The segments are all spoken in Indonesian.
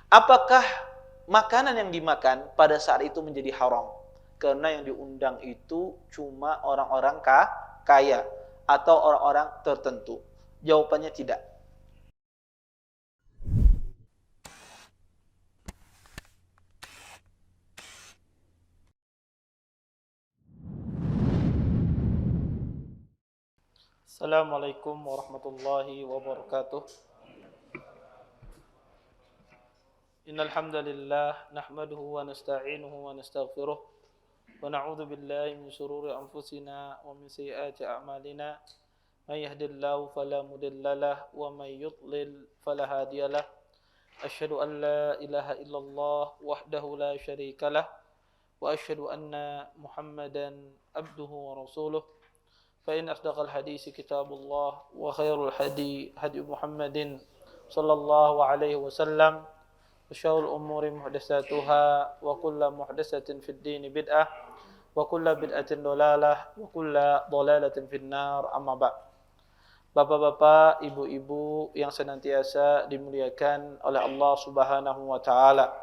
Apakah makanan yang dimakan pada saat itu menjadi haram? Karena yang diundang itu cuma orang-orang kaya atau orang-orang tertentu. Jawabannya tidak. Assalamualaikum warahmatullahi wabarakatuh. Innal hamdalillah nahmaduhu wa nasta'inuhu wa nastaghfiruh wa na'udzu billahi min shururi anfusina wa min sayyiati a'malina. May yahdihillahu fala mudhillalah wa may yudlil fala hadiyalah. Asyhadu an la ilaha illallah wahdahu la syarikalah wa asyhadu anna Muhammadan abduhu wa rasuluh. Fa in asdaqal hadisi kitabullah wa khairul hadi hadi Muhammadin sallallahu alaihi wasallam. وشر الأمور محدثاتها وكل محدثة في الدين بدعة وكل بدعة ضلالة وكل ضلالة في النار أما بعد. Bapak-bapak, ibu-ibu yang senantiasa dimuliakan oleh Allah Subhanahu wa taala.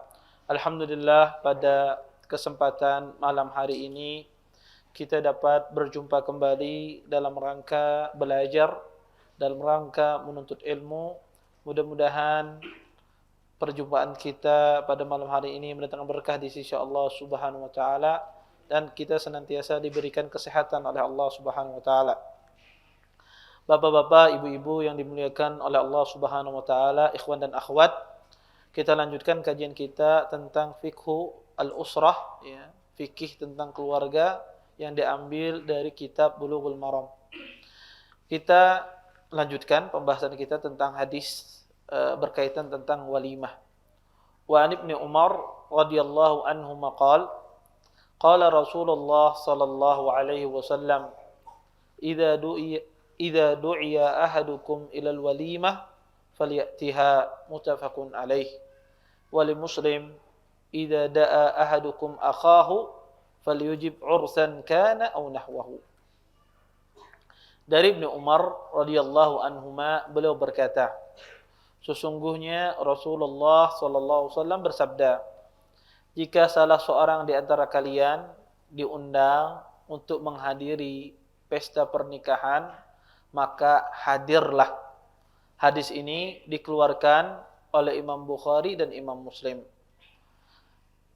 Alhamdulillah pada kesempatan malam hari ini kita dapat berjumpa kembali dalam rangka belajar, dalam rangka menuntut ilmu. Mudah-mudahan perjumpaan kita pada malam hari ini mendatangkan berkah di sisi Allah Subhanahu wa taala dan kita senantiasa diberikan kesehatan oleh Allah Subhanahu wa taala. Bapak-bapak, ibu-ibu yang dimuliakan oleh Allah Subhanahu wa taala, ikhwan dan akhwat, kita lanjutkan kajian kita tentang fikhu al-usrah, ya, fikih tentang keluarga yang diambil dari kitab Bulughul Maram. Kita lanjutkan pembahasan kita tentang hadis berkaitan tentang walimah. Wa an Ibnu Umar radhiyallahu anhu maqal qala Rasulullah sallallahu alaihi wasallam idza du'iya ahadukum ila al-walimah falyatiha muttafaqun alaih. Wa li Muslim idza da'a ahadukum akhahu falyujib ursan kana aw nahwahu. Dari Ibnu Umar radhiyallahu anhuma beliau berkata, sesungguhnya Rasulullah sallallahu alaihi wasallam bersabda, jika salah seorang di antara kalian diundang untuk menghadiri pesta pernikahan, maka hadirlah. Hadis ini dikeluarkan oleh Imam Bukhari dan Imam Muslim.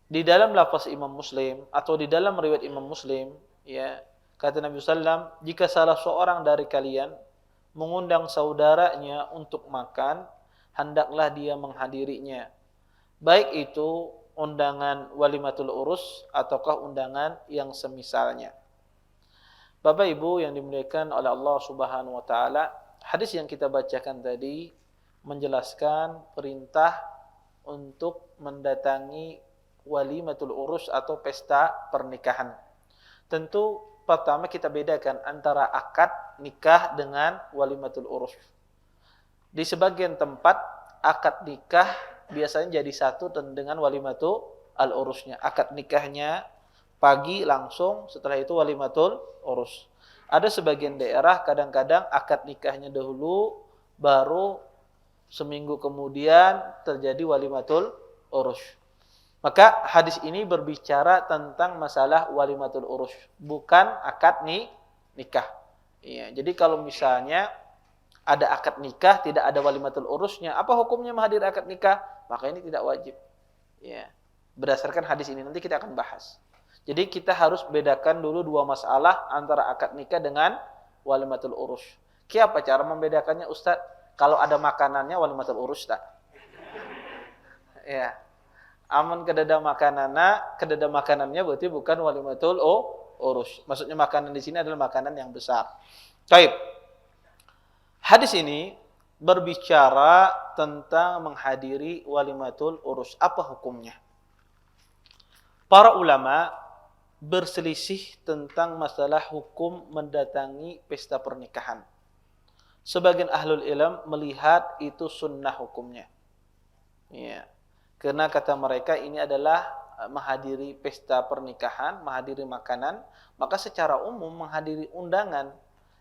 Di dalam lafaz Imam Muslim atau di dalam riwayat Imam Muslim, ya, kata Nabi sallam, jika salah seorang dari kalian mengundang saudaranya untuk makan, hendaklah dia menghadirinya. Baik itu undangan walimatul urus ataukah undangan yang semisalnya. Bapak Ibu yang dimuliakan oleh Allah Subhanahu wa taala, hadis yang kita bacakan tadi menjelaskan perintah untuk mendatangi walimatul urus atau pesta pernikahan. Tentu pertama kita bedakan antara akad nikah dengan walimatul urus. Di sebagian tempat akad nikah biasanya jadi satu dengan walimatul al-urusnya. Akad nikahnya pagi langsung, setelah itu walimatul urus. Ada sebagian daerah kadang-kadang akad nikahnya dahulu, baru seminggu kemudian terjadi walimatul urus. Maka hadis ini berbicara tentang masalah walimatul urus, bukan akad nikah. Ya, jadi kalau misalnya ada akad nikah, tidak ada walimatul urusnya, apa hukumnya menghadiri akad nikah? Maka ini tidak wajib. Ya, berdasarkan hadis ini nanti kita akan bahas. Jadi kita harus bedakan dulu dua masalah antara akad nikah dengan walimatul urus. Apa cara membedakannya, Ustaz? Kalau ada makanannya walimatul urus tak? Ya. Amun kedada makanannya berarti bukan walimatul urus. Maksudnya makanan di sini adalah makanan yang besar. Baik. Hadis ini berbicara tentang menghadiri walimatul urus. Apa hukumnya? Para ulama berselisih tentang masalah hukum mendatangi pesta pernikahan. Sebagian ahlul ilm melihat itu sunnah hukumnya. Ya. Karena kata mereka ini adalah menghadiri pesta pernikahan, menghadiri makanan, maka secara umum menghadiri undangan,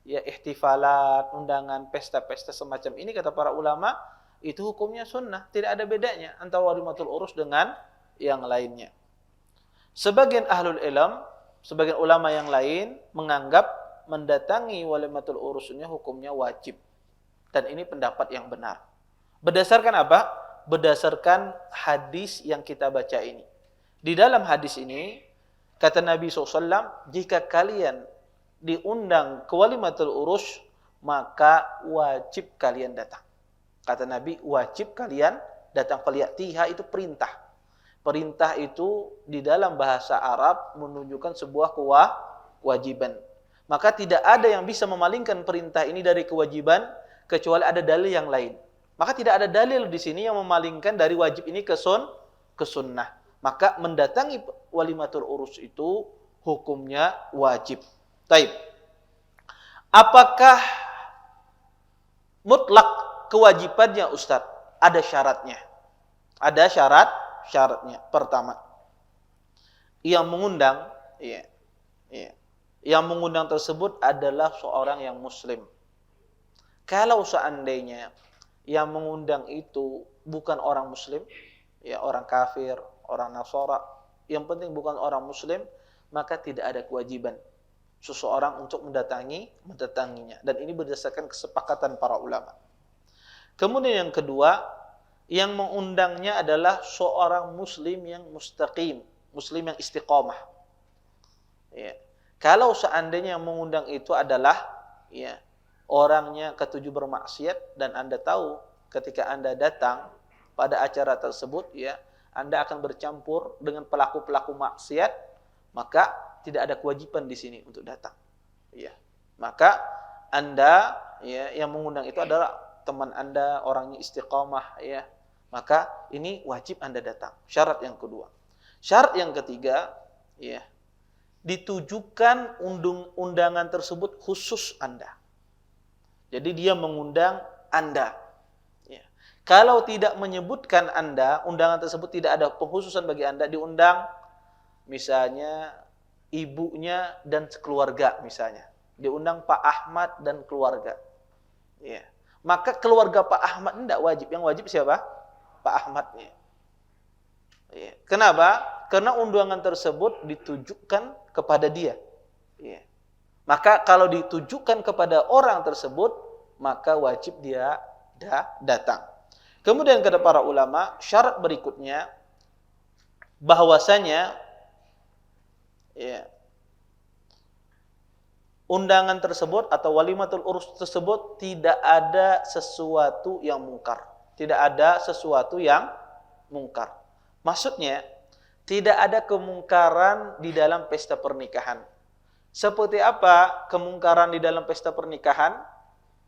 ya ihtifalat, undangan, pesta-pesta semacam ini kata para ulama itu hukumnya sunnah, tidak ada bedanya antara walimatul urus dengan yang lainnya. Sebagian ahlul ilm, sebagian ulama yang lain menganggap mendatangi walimatul urus ini hukumnya wajib. Dan ini pendapat yang benar. Berdasarkan apa? Berdasarkan hadis yang kita baca ini. Di dalam hadis ini, kata Nabi SAW, jika kalian diundang ke walimatul urus, maka wajib kalian datang. Kata Nabi, wajib kalian datang. Faliyatiha itu perintah. Perintah itu di dalam bahasa Arab menunjukkan sebuah kewajiban. Maka tidak ada yang bisa memalingkan perintah ini dari kewajiban kecuali ada dalil yang lain. Maka tidak ada dalil di sini yang memalingkan dari wajib ini ke sunnah. Maka mendatangi walimatul urus itu hukumnya wajib. Taib. Apakah mutlak kewajibannya Ustaz? Ada syaratnya. Ada syaratnya. Pertama, yang mengundang, yang mengundang tersebut adalah seorang yang muslim. Kalau seandainya yang mengundang itu bukan orang muslim, ya orang kafir, orang Nasara, yang penting bukan orang muslim, maka tidak ada kewajiban seseorang untuk mendatanginya. Dan ini berdasarkan kesepakatan para ulama. Kemudian yang kedua, yang mengundangnya adalah seorang muslim yang mustaqim, muslim yang istiqamah. Ya. Kalau seandainya yang mengundang itu adalah orangnya ketujuh bermaksiat dan Anda tahu ketika Anda datang pada acara tersebut, Anda akan bercampur dengan pelaku-pelaku maksiat, maka tidak ada kewajiban di sini untuk datang. Maka Anda yang mengundang itu adalah teman Anda, orangnya istiqamah, maka ini wajib Anda datang. Syarat yang kedua. Syarat yang ketiga, ditujukan undangan tersebut khusus Anda. Jadi dia mengundang Anda. Kalau tidak menyebutkan Anda, undangan tersebut tidak ada pengkhususan bagi Anda, diundang misalnya ibunya dan keluarga misalnya. Diundang Pak Ahmad dan keluarga. Maka keluarga Pak Ahmad tidak wajib. Yang wajib siapa? Pak Ahmadnya. Kenapa? Karena undangan tersebut ditujukan kepada dia. Maka kalau ditujukan kepada orang tersebut, maka wajib dia datang. Kemudian kata para ulama, syarat berikutnya bahwasanya undangan tersebut atau walimatul urus tersebut tidak ada sesuatu yang mungkar. Tidak ada sesuatu yang mungkar. Maksudnya, tidak ada kemungkaran di dalam pesta pernikahan. Seperti apa kemungkaran di dalam pesta pernikahan?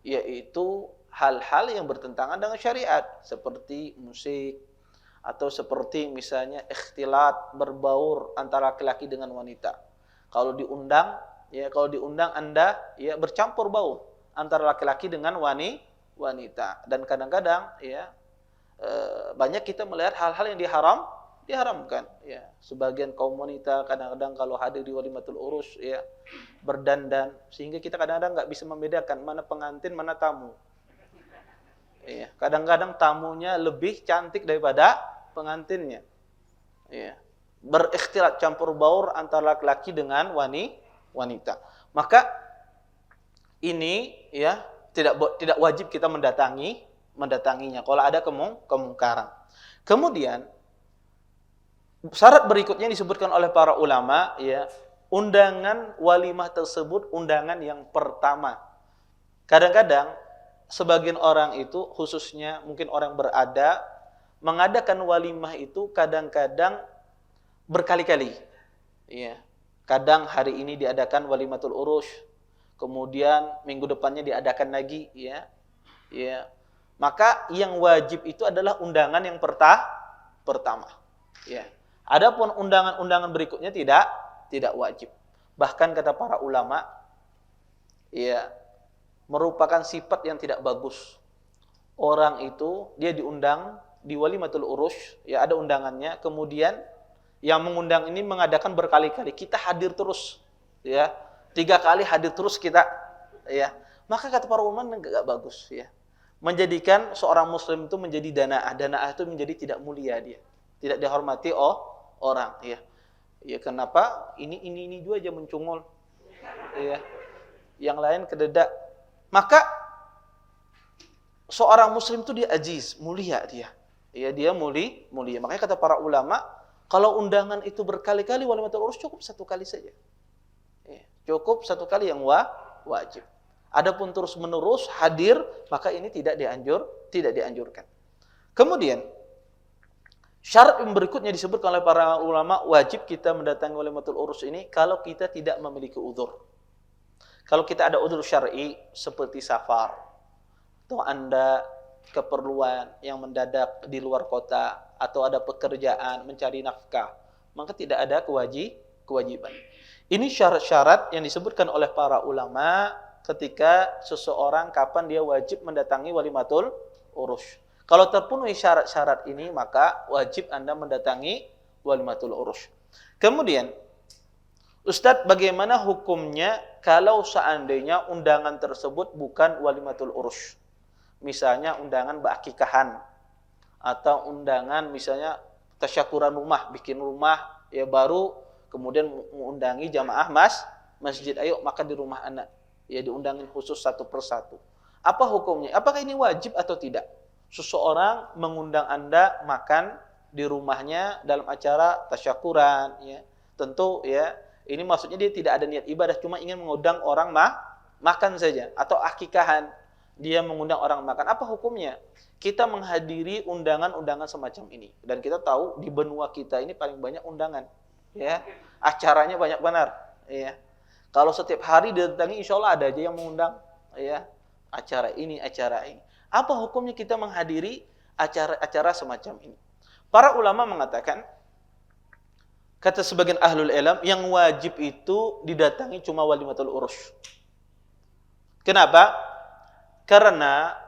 Yaitu hal-hal yang bertentangan dengan syariat. Seperti musik, atau seperti misalnya ikhtilat, berbaur antara laki-laki dengan wanita. Kalau diundang Anda bercampur baur antara laki-laki dengan wanita. Dan kadang-kadang banyak kita melihat hal-hal yang diharamkan. Sebagian kaum wanita kadang-kadang kalau hadir di walimatul urus berdandan, sehingga kita kadang-kadang nggak bisa membedakan mana pengantin mana tamu. Kadang-kadang tamunya lebih cantik daripada pengantinnya. Berikhtilat, campur baur antara laki-laki dengan wanita. Maka ini tidak wajib kita mendatanginya kalau ada kemungkaran. Kemudian syarat berikutnya disebutkan oleh para ulama, undangan walimah tersebut undangan yang pertama. Kadang-kadang sebagian orang itu, khususnya mungkin orang berada, mengadakan walimah itu kadang-kadang berkali-kali. Kadang hari ini diadakan walimatul urus, kemudian minggu depannya diadakan lagi, Maka yang wajib itu adalah undangan yang pertama. Adapun undangan-undangan berikutnya tidak wajib. Bahkan kata para ulama, merupakan sifat yang tidak bagus. Orang itu dia diundang di walimatul urus, ada undangannya, kemudian yang mengundang ini mengadakan berkali-kali, kita hadir terus, 3 kali hadir terus kita, maka kata para ulama enggak bagus, menjadikan seorang muslim itu menjadi danaah. Danaah itu menjadi tidak mulia dia. Tidak dihormati orang, ya. Ya kenapa? Ini juga aja mencungul. Ya. Yang lain kededak. Maka seorang muslim itu dia aziz, mulia dia. Ya, dia mulia. Makanya kata para ulama, kalau undangan itu berkali-kali walimatul urus cukup satu kali saja. Ya, cukup satu kali yang wajib. Adapun terus-menerus hadir, maka ini tidak dianjurkan. Kemudian syarat yang berikutnya disebutkan oleh para ulama, wajib kita mendatangi walimatul urus ini kalau kita tidak memiliki uzur. Kalau kita ada uzur syar'i seperti safar, atau Anda keperluan yang mendadak di luar kota, atau ada pekerjaan mencari nafkah, maka tidak ada kewajiban. Ini syarat-syarat yang disebutkan oleh para ulama ketika seseorang kapan dia wajib mendatangi walimatul urus. Kalau terpenuhi syarat-syarat ini, maka wajib Anda mendatangi walimatul urus. Kemudian, Ustadz, bagaimana hukumnya kalau seandainya undangan tersebut bukan walimatul urus? Misalnya undangan akikahan, atau undangan misalnya tasyakuran rumah, bikin rumah ya baru, kemudian mengundangi jamaah masjid, ayo makan di rumah anak. Ya diundangin khusus satu persatu. Apa hukumnya? Apakah ini wajib atau tidak? Seseorang mengundang Anda makan di rumahnya dalam acara tasyakuran, ya. Tentu ya, ini maksudnya dia tidak ada niat ibadah, cuma ingin mengundang orang makan saja. Atau akikahan, dia mengundang orang makan. Apa hukumnya? Kita menghadiri undangan-undangan semacam ini. Dan kita tahu di benua kita ini paling banyak undangan, ya. Acaranya banyak benar, ya. Kalau setiap hari didatangi, insya Allah ada aja yang mengundang, ya, acara ini. Apa hukumnya kita menghadiri acara-acara semacam ini? Para ulama mengatakan, kata sebagian ahlul ilm, yang wajib itu didatangi cuma walimatul urus. Kenapa? Karena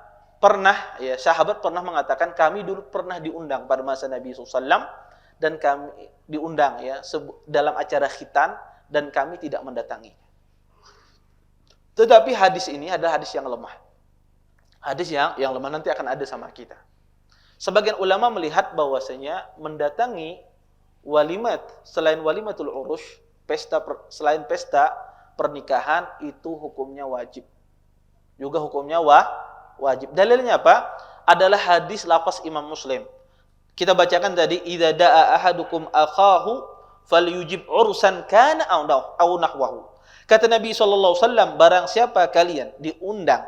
sahabat pernah mengatakan, kami dulu pernah diundang pada masa Nabi SAW, dan kami diundang ya dalam acara khitan, dan kami tidak mendatangi. Tetapi hadis ini adalah hadis yang lemah. Hadis yang lemah, nanti akan ada sama kita. Sebagian ulama melihat bahwasanya mendatangi walimat selain walimatul urus, selain pesta pernikahan itu hukumnya wajib. Juga hukumnya wajib. Dalilnya apa? Adalah hadis lafaz Imam Muslim. Kita bacakan tadi, idza da'a ahadukum akhahu falyujib ursan kana aw nahwahu. Kata Nabi SAW, barang siapa kalian diundang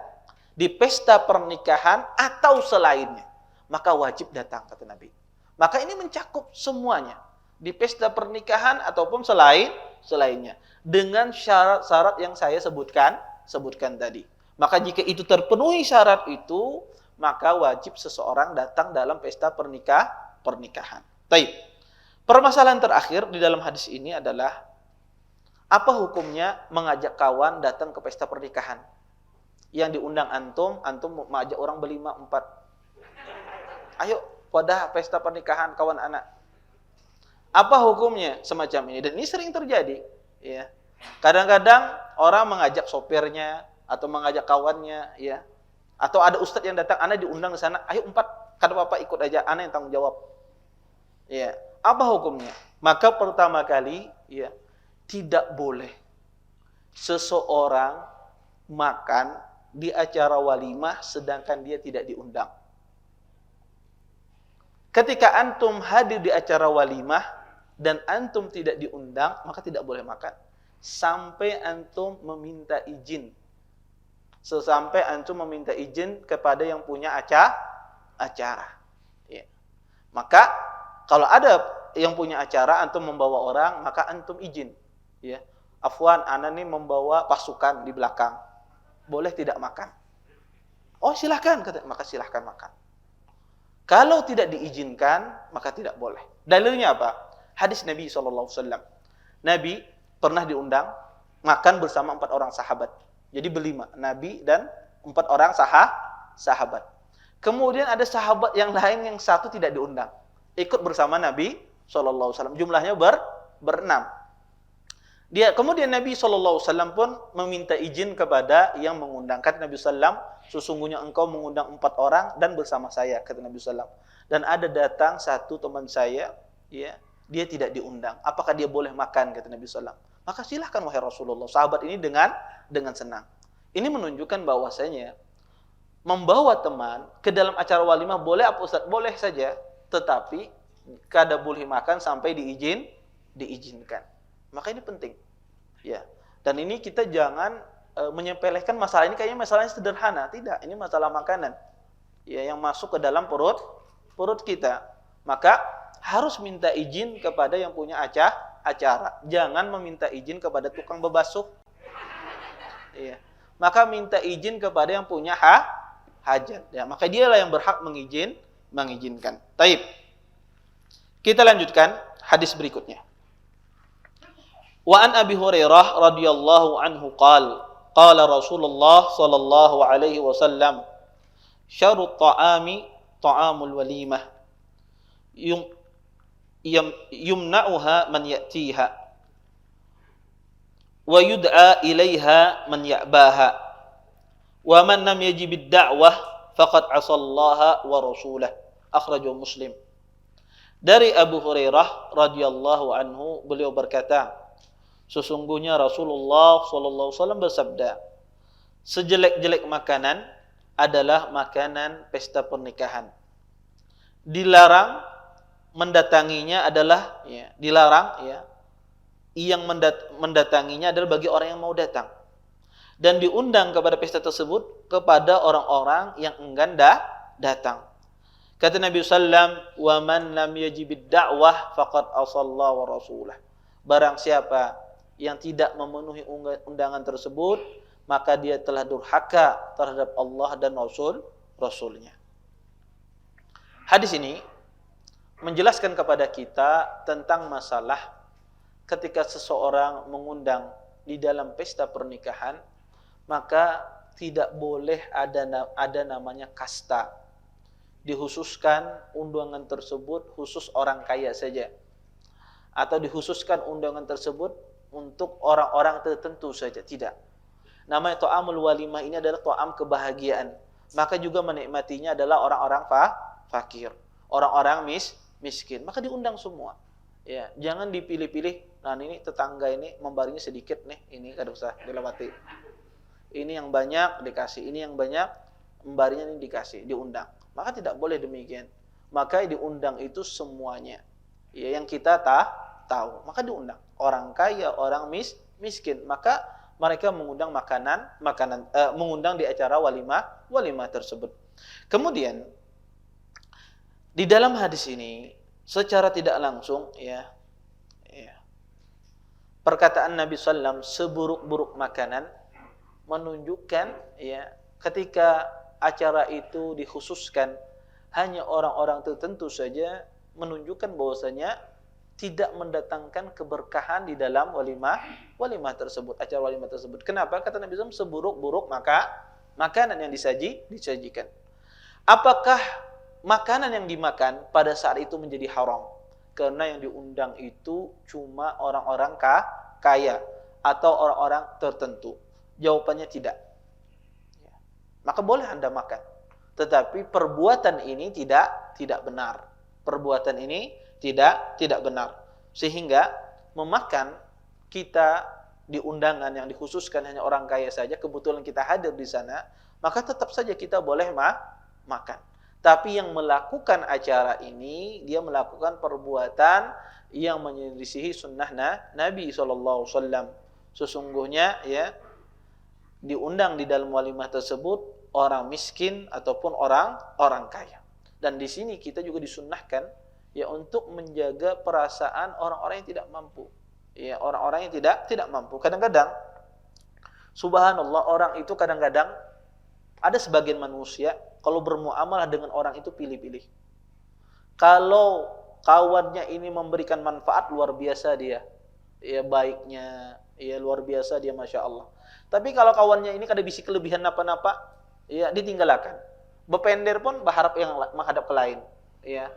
di pesta pernikahan atau selainnya, maka wajib datang, kata Nabi. Maka ini mencakup semuanya, di pesta pernikahan ataupun selainnya, dengan syarat-syarat yang saya sebutkan tadi. Maka jika itu terpenuhi syarat itu, maka wajib seseorang datang dalam pesta pernikahan. Baik. Permasalahan terakhir di dalam hadis ini adalah, apa hukumnya mengajak kawan datang ke pesta pernikahan? Yang diundang antum mengajak orang berlima, 4. Ayo pada pesta pernikahan kawan anak. Apa hukumnya semacam ini? Dan ini sering terjadi, ya. Kadang-kadang orang mengajak sopirnya atau mengajak kawannya, ya. Atau ada ustadz yang datang, anak diundang ke sana, ayo 4, kata bapak ikut aja, anak yang tanggung jawab. Ya. Apa hukumnya? Maka pertama kali, ya, tidak boleh seseorang makan di acara walimah sedangkan dia tidak diundang. Ketika antum hadir di acara walimah dan antum tidak diundang, maka tidak boleh makan sampai antum meminta izin. Sesampai antum meminta izin kepada yang punya acara. Ya. Maka kalau ada yang punya acara, antum membawa orang, maka antum izin. Ya, afwan, ana nih membawa pasukan di belakang. Boleh tidak makan? Oh, silahkan, kata, maka silahkan makan. Kalau tidak diizinkan, maka tidak boleh. Dalilnya apa? Hadis Nabi SAW. Nabi pernah diundang makan bersama 4 orang sahabat. Jadi berlima, Nabi dan 4 orang sahabat. Kemudian ada sahabat yang lain yang satu tidak diundang, ikut bersama Nabi SAW. Jumlahnya 6. Kemudian Nabi SAW pun meminta izin kepada yang mengundang. Kata Nabi SAW, sesungguhnya engkau mengundang 4 orang dan bersama saya, kata Nabi SAW. Dan ada datang satu teman saya, ya, dia tidak diundang. Apakah dia boleh makan, kata Nabi SAW. Maka silahkan wahai Rasulullah. Sahabat ini dengan senang. Ini menunjukkan bahwasanya membawa teman ke dalam acara walimah boleh apa Ustaz? Boleh saja, tetapi kada boleh makan sampai diizinkan. Maka ini penting. Ya. Dan ini kita jangan menyepelekan masalah ini, kayaknya masalahnya sederhana. Tidak, ini masalah makanan. Ya, yang masuk ke dalam perut kita. Maka harus minta izin kepada yang punya acara. Jangan meminta izin kepada tukang bebasuh. Ya. Maka minta izin kepada yang punya hajat. Ya, maka dialah yang berhak mengizinkan. Taib. Kita lanjutkan hadis berikutnya. Wa an Abi Hurairah radhiyallahu anhu qala Rasulullah sallallahu alaihi wasallam syarrut ta'ami ta'amul walimah yumna'uha man ya'tiha wa yud'a ilaiha man ya'baha wa man lam yajib ad-da'wah faqad 'asallaha wa rasulahu akhrajahu Muslim. Dari Abu Hurairah radhiyallahu anhu, beliau berkata, sesungguhnya Rasulullah sallallahu alaihi wasallam bersabda, sejelek-jelek makanan adalah makanan pesta pernikahan. Dilarang mendatanginya adalah dilarang yang mendatanginya adalah bagi orang yang mau datang. Dan diundang kepada pesta tersebut kepada orang-orang yang enggan datang. Kata Nabi sallallahu alaihi wasallam, "Wa man lam yajibid da'wah faqad asalla wa rasulah." Barang siapa yang tidak memenuhi undangan tersebut, maka dia telah durhaka terhadap Allah dan Rasul-Rasulnya. Hadis ini menjelaskan kepada kita tentang masalah ketika seseorang mengundang di dalam pesta pernikahan, maka tidak boleh ada namanya kasta. Dikhususkan undangan tersebut khusus orang kaya saja, atau dikhususkan undangan tersebut untuk orang-orang tertentu saja. Tidak. Namanya ta'amul walimah ini adalah ta'am kebahagiaan. Maka juga menikmatinya adalah orang-orang fakir, orang-orang miskin. Maka diundang semua. Ya, jangan dipilih-pilih. Nah, ini tetangga ini membarinya sedikit nih, ini kada usah dilewati. Ini yang banyak dikasih, ini yang banyak membarinya ini dikasih, diundang. Maka tidak boleh demikian. Maka diundang itu semuanya. Ya, yang kita tahu. Maka diundang. Orang kaya, orang miskin. Maka mereka mengundang mengundang di acara walimah tersebut. Kemudian di dalam hadis ini secara tidak langsung perkataan Nabi sallallahu alaihi wasallam seburuk-buruk makanan menunjukkan ketika acara itu dikhususkan hanya orang-orang tertentu saja, menunjukkan bahwasanya tidak mendatangkan keberkahan di dalam walimah tersebut, acara walimah tersebut. Kenapa? Kata Nabi SAW, seburuk-buruk makanan yang disajikan. Apakah makanan yang dimakan pada saat itu menjadi haram? Karena yang diundang itu cuma orang-orang kaya atau orang-orang tertentu. Jawabannya tidak. Maka boleh Anda makan. Tetapi perbuatan ini tidak benar. Perbuatan ini tidak benar. Sehingga memakan kita di undangan yang dikhususkan hanya orang kaya saja, kebetulan kita hadir di sana, maka tetap saja kita boleh makan. Tapi yang melakukan acara ini, dia melakukan perbuatan yang menyelisihi sunnah Nabi SAW. Sesungguhnya diundang di dalam walimah tersebut orang miskin ataupun orang kaya. Dan di sini kita juga disunnahkan untuk menjaga perasaan orang-orang yang tidak mampu. Ya, orang-orang yang tidak mampu. Kadang-kadang subhanallah, orang itu kadang-kadang ada sebagian manusia kalau bermuamalah dengan orang itu pilih-pilih. Kalau kawannya ini memberikan manfaat, luar biasa dia. Ya, baiknya, luar biasa dia, Masya Allah. Tapi kalau kawannya ini kada bisi kelebihan apa-apa, ditinggalkan. Bepender pun berharap yang menghadap ke lain. Ya.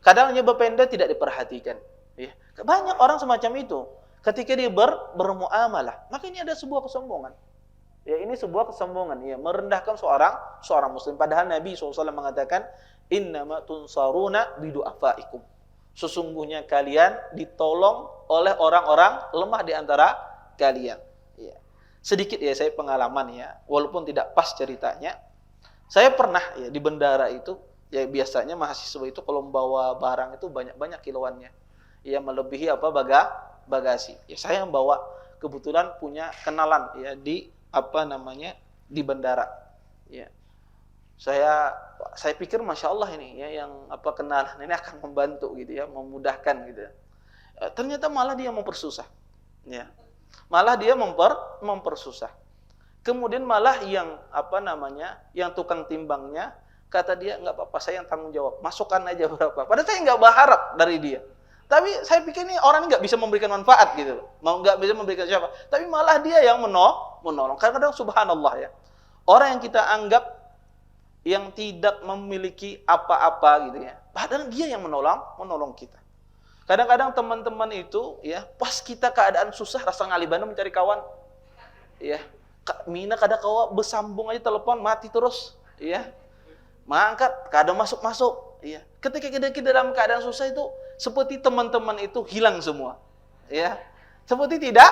Kadangnya bepender tidak diperhatikan. Ya. Banyak orang semacam itu. ketika dia bermuamalah, maka ini ada sebuah kesombongan. Ya, ini sebuah kesombongan, ya, merendahkan seorang muslim. Padahal Nabi SAW mengatakan, innama tunsaruna bidu'afaikum. Sesungguhnya kalian ditolong oleh orang-orang lemah di antara kalian. Ya. Sedikit ya saya pengalaman ya, walaupun tidak pas ceritanya. Saya pernah ya di bendara itu, ya biasanya mahasiswa itu kalau membawa barang itu banyak-banyak kiloannya. Ya melebihi bagasi. Ya saya membawa, kebetulan punya kenalan ya di di bendara. Ya. Saya pikir masya Allah ini ya yang kenalan ini akan membantu gitu ya, memudahkan gitu. Ternyata malah dia mempersusah. Ya. Malah dia mempersusah. Kemudian malah yang yang tukang timbangnya kata dia nggak apa-apa, saya yang tanggung jawab. Masukkan aja berapa. Padahal saya nggak berharap dari dia. Tapi saya pikir ini orang nggak bisa memberikan manfaat gitu loh. Nggak bisa memberikan siapa. Tapi malah dia yang menolong. Kadang-kadang subhanallah ya. Orang yang kita anggap yang tidak memiliki apa-apa gitu ya. Padahal dia yang menolong kita. Kadang-kadang teman-teman itu ya, pas kita keadaan susah rasa ngalibana mencari kawan. Ya. Mina kadang kawan bersambung aja telepon mati terus, ya. Mangkat, kadang masuk. Ya. Ketika kita dalam keadaan susah itu seperti teman-teman itu hilang semua. Ya. Seperti tidak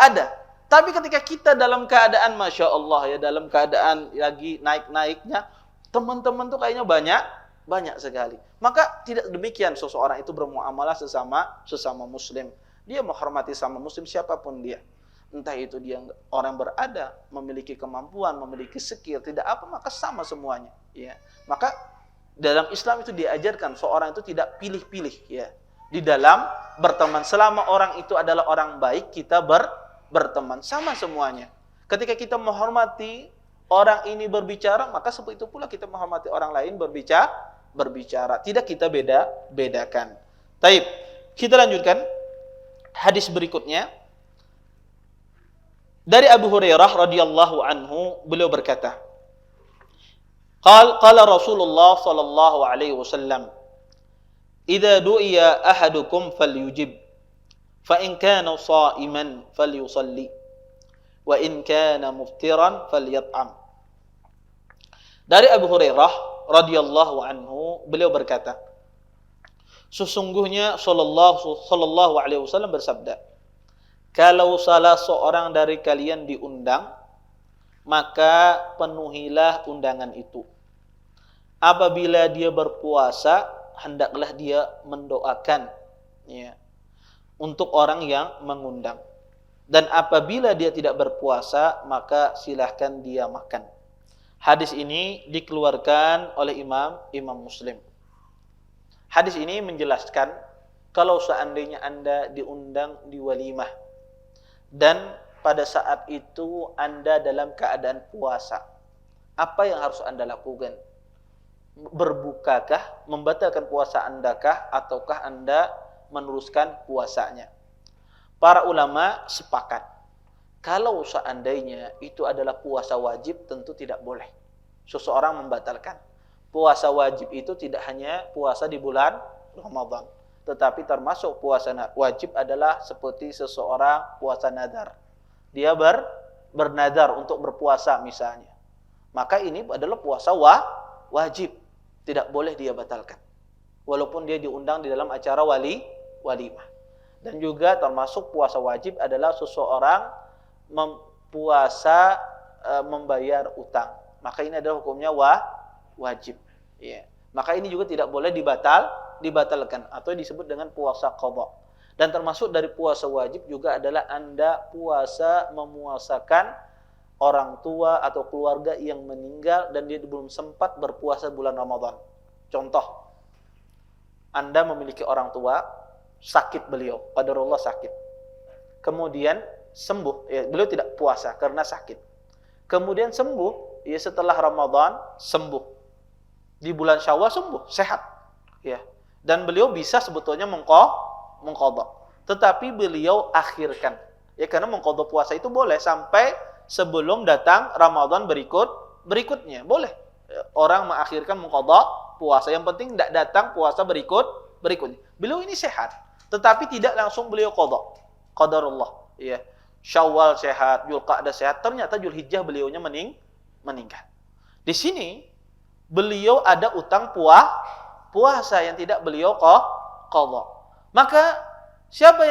ada. Tapi ketika kita dalam keadaan Masya Allah ya, dalam keadaan lagi naik-naiknya, teman-teman tuh kayaknya banyak sekali. Maka tidak demikian seseorang itu bermuamalah sesama muslim. Dia menghormati sama muslim siapapun dia. Entah itu dia orang berada, memiliki kemampuan, memiliki skill, tidak apa, maka sama semuanya. Ya. Maka dalam Islam itu diajarkan seorang itu tidak pilih-pilih ya. Di dalam berteman, selama orang itu adalah orang baik, kita berteman sama semuanya. Ketika kita menghormati orang ini berbicara, maka seperti itu pula kita menghormati orang lain berbicara. Tidak kita bedakan. Taib. Kita lanjutkan hadis berikutnya. Dari Abu Hurairah radhiyallahu anhu, beliau berkata, Qala Rasulullah sallallahu alaihi wasallam, "Idza du'iya ahadukum falyujib, fa in kana sha'iman falyusalli, wa in kana muftiran falyat'am." Dari Abu Hurairah radhiyallahu anhu, beliau berkata, sesungguhnya sallallahu alaihi wasallam bersabda, kalau salah seorang dari kalian diundang, maka penuhilah undangan itu. Apabila dia berpuasa, hendaklah dia mendoakan ya, untuk orang yang mengundang. Dan apabila dia tidak berpuasa, maka silahkan dia makan. Hadis ini dikeluarkan oleh Imam Muslim. Hadis ini menjelaskan kalau seandainya Anda diundang di walimah dan pada saat itu Anda dalam keadaan puasa, apa yang harus Anda lakukan? Berbukakah, membatalkan puasa Anda-kah, ataukah Anda meneruskan puasanya? Para ulama sepakat, kalau seandainya itu adalah puasa wajib, tentu tidak boleh seseorang membatalkan. Puasa wajib itu tidak hanya puasa di bulan Ramadan, tetapi termasuk puasa wajib adalah seperti seseorang puasa nadar. Dia bernadar untuk berpuasa misalnya. Maka ini adalah puasa wajib. Tidak boleh dia batalkan. Walaupun dia diundang di dalam acara walimah. Dan juga termasuk puasa wajib adalah seseorang membayar utang. Maka ini adalah hukumnya wajib. Ya. Maka ini juga tidak boleh dibatalkan atau disebut dengan puasa qadha. Dan termasuk dari puasa wajib juga adalah Anda puasa memuasakan orang tua atau keluarga yang meninggal dan dia belum sempat berpuasa bulan Ramadan. Contoh, Anda memiliki orang tua, sakit beliau, qadarullah sakit. Kemudian sembuh, ya, beliau tidak puasa karena sakit. Kemudian sembuh, ya, setelah Ramadan sembuh. Di bulan Syawal sembuh, sehat. Ya. Dan beliau bisa sebetulnya mengqadha. Tetapi beliau akhirkan. Ya, karena mengqadha puasa itu boleh sampai sebelum datang Ramadan berikutnya. Boleh. Orang mengakhirkan mengqadha puasa. Yang penting tidak datang puasa berikutnya. Beliau ini sehat. Tetapi tidak langsung beliau qadha. qadarullah, ya. Syawal sehat, Dzulqa'dah sehat, ternyata Dzulhijjah beliaunya meninggal. Di sini beliau ada utang puasa yang tidak beliau qadha. Maka siapa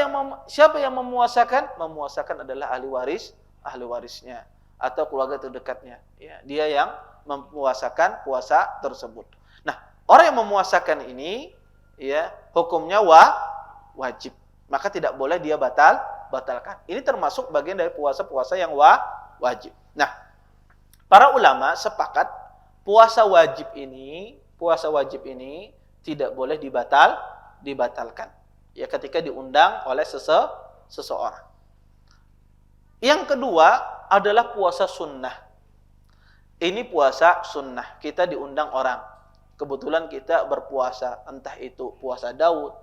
yang memuasakan? Memuasakan adalah ahli warisnya atau keluarga terdekatnya, ya. Dia yang memuasakan puasa tersebut. Nah, orang yang memuasakan ini, ya, hukumnya wajib. Maka tidak boleh dia batalkan. Ini termasuk bagian dari puasa-puasa yang wajib. Nah, para ulama sepakat puasa wajib ini tidak boleh dibatalkan. Ya, ketika diundang oleh seseorang. Yang kedua adalah puasa sunnah. Ini puasa sunnah. Kita diundang orang. Kebetulan kita berpuasa, entah itu puasa Daud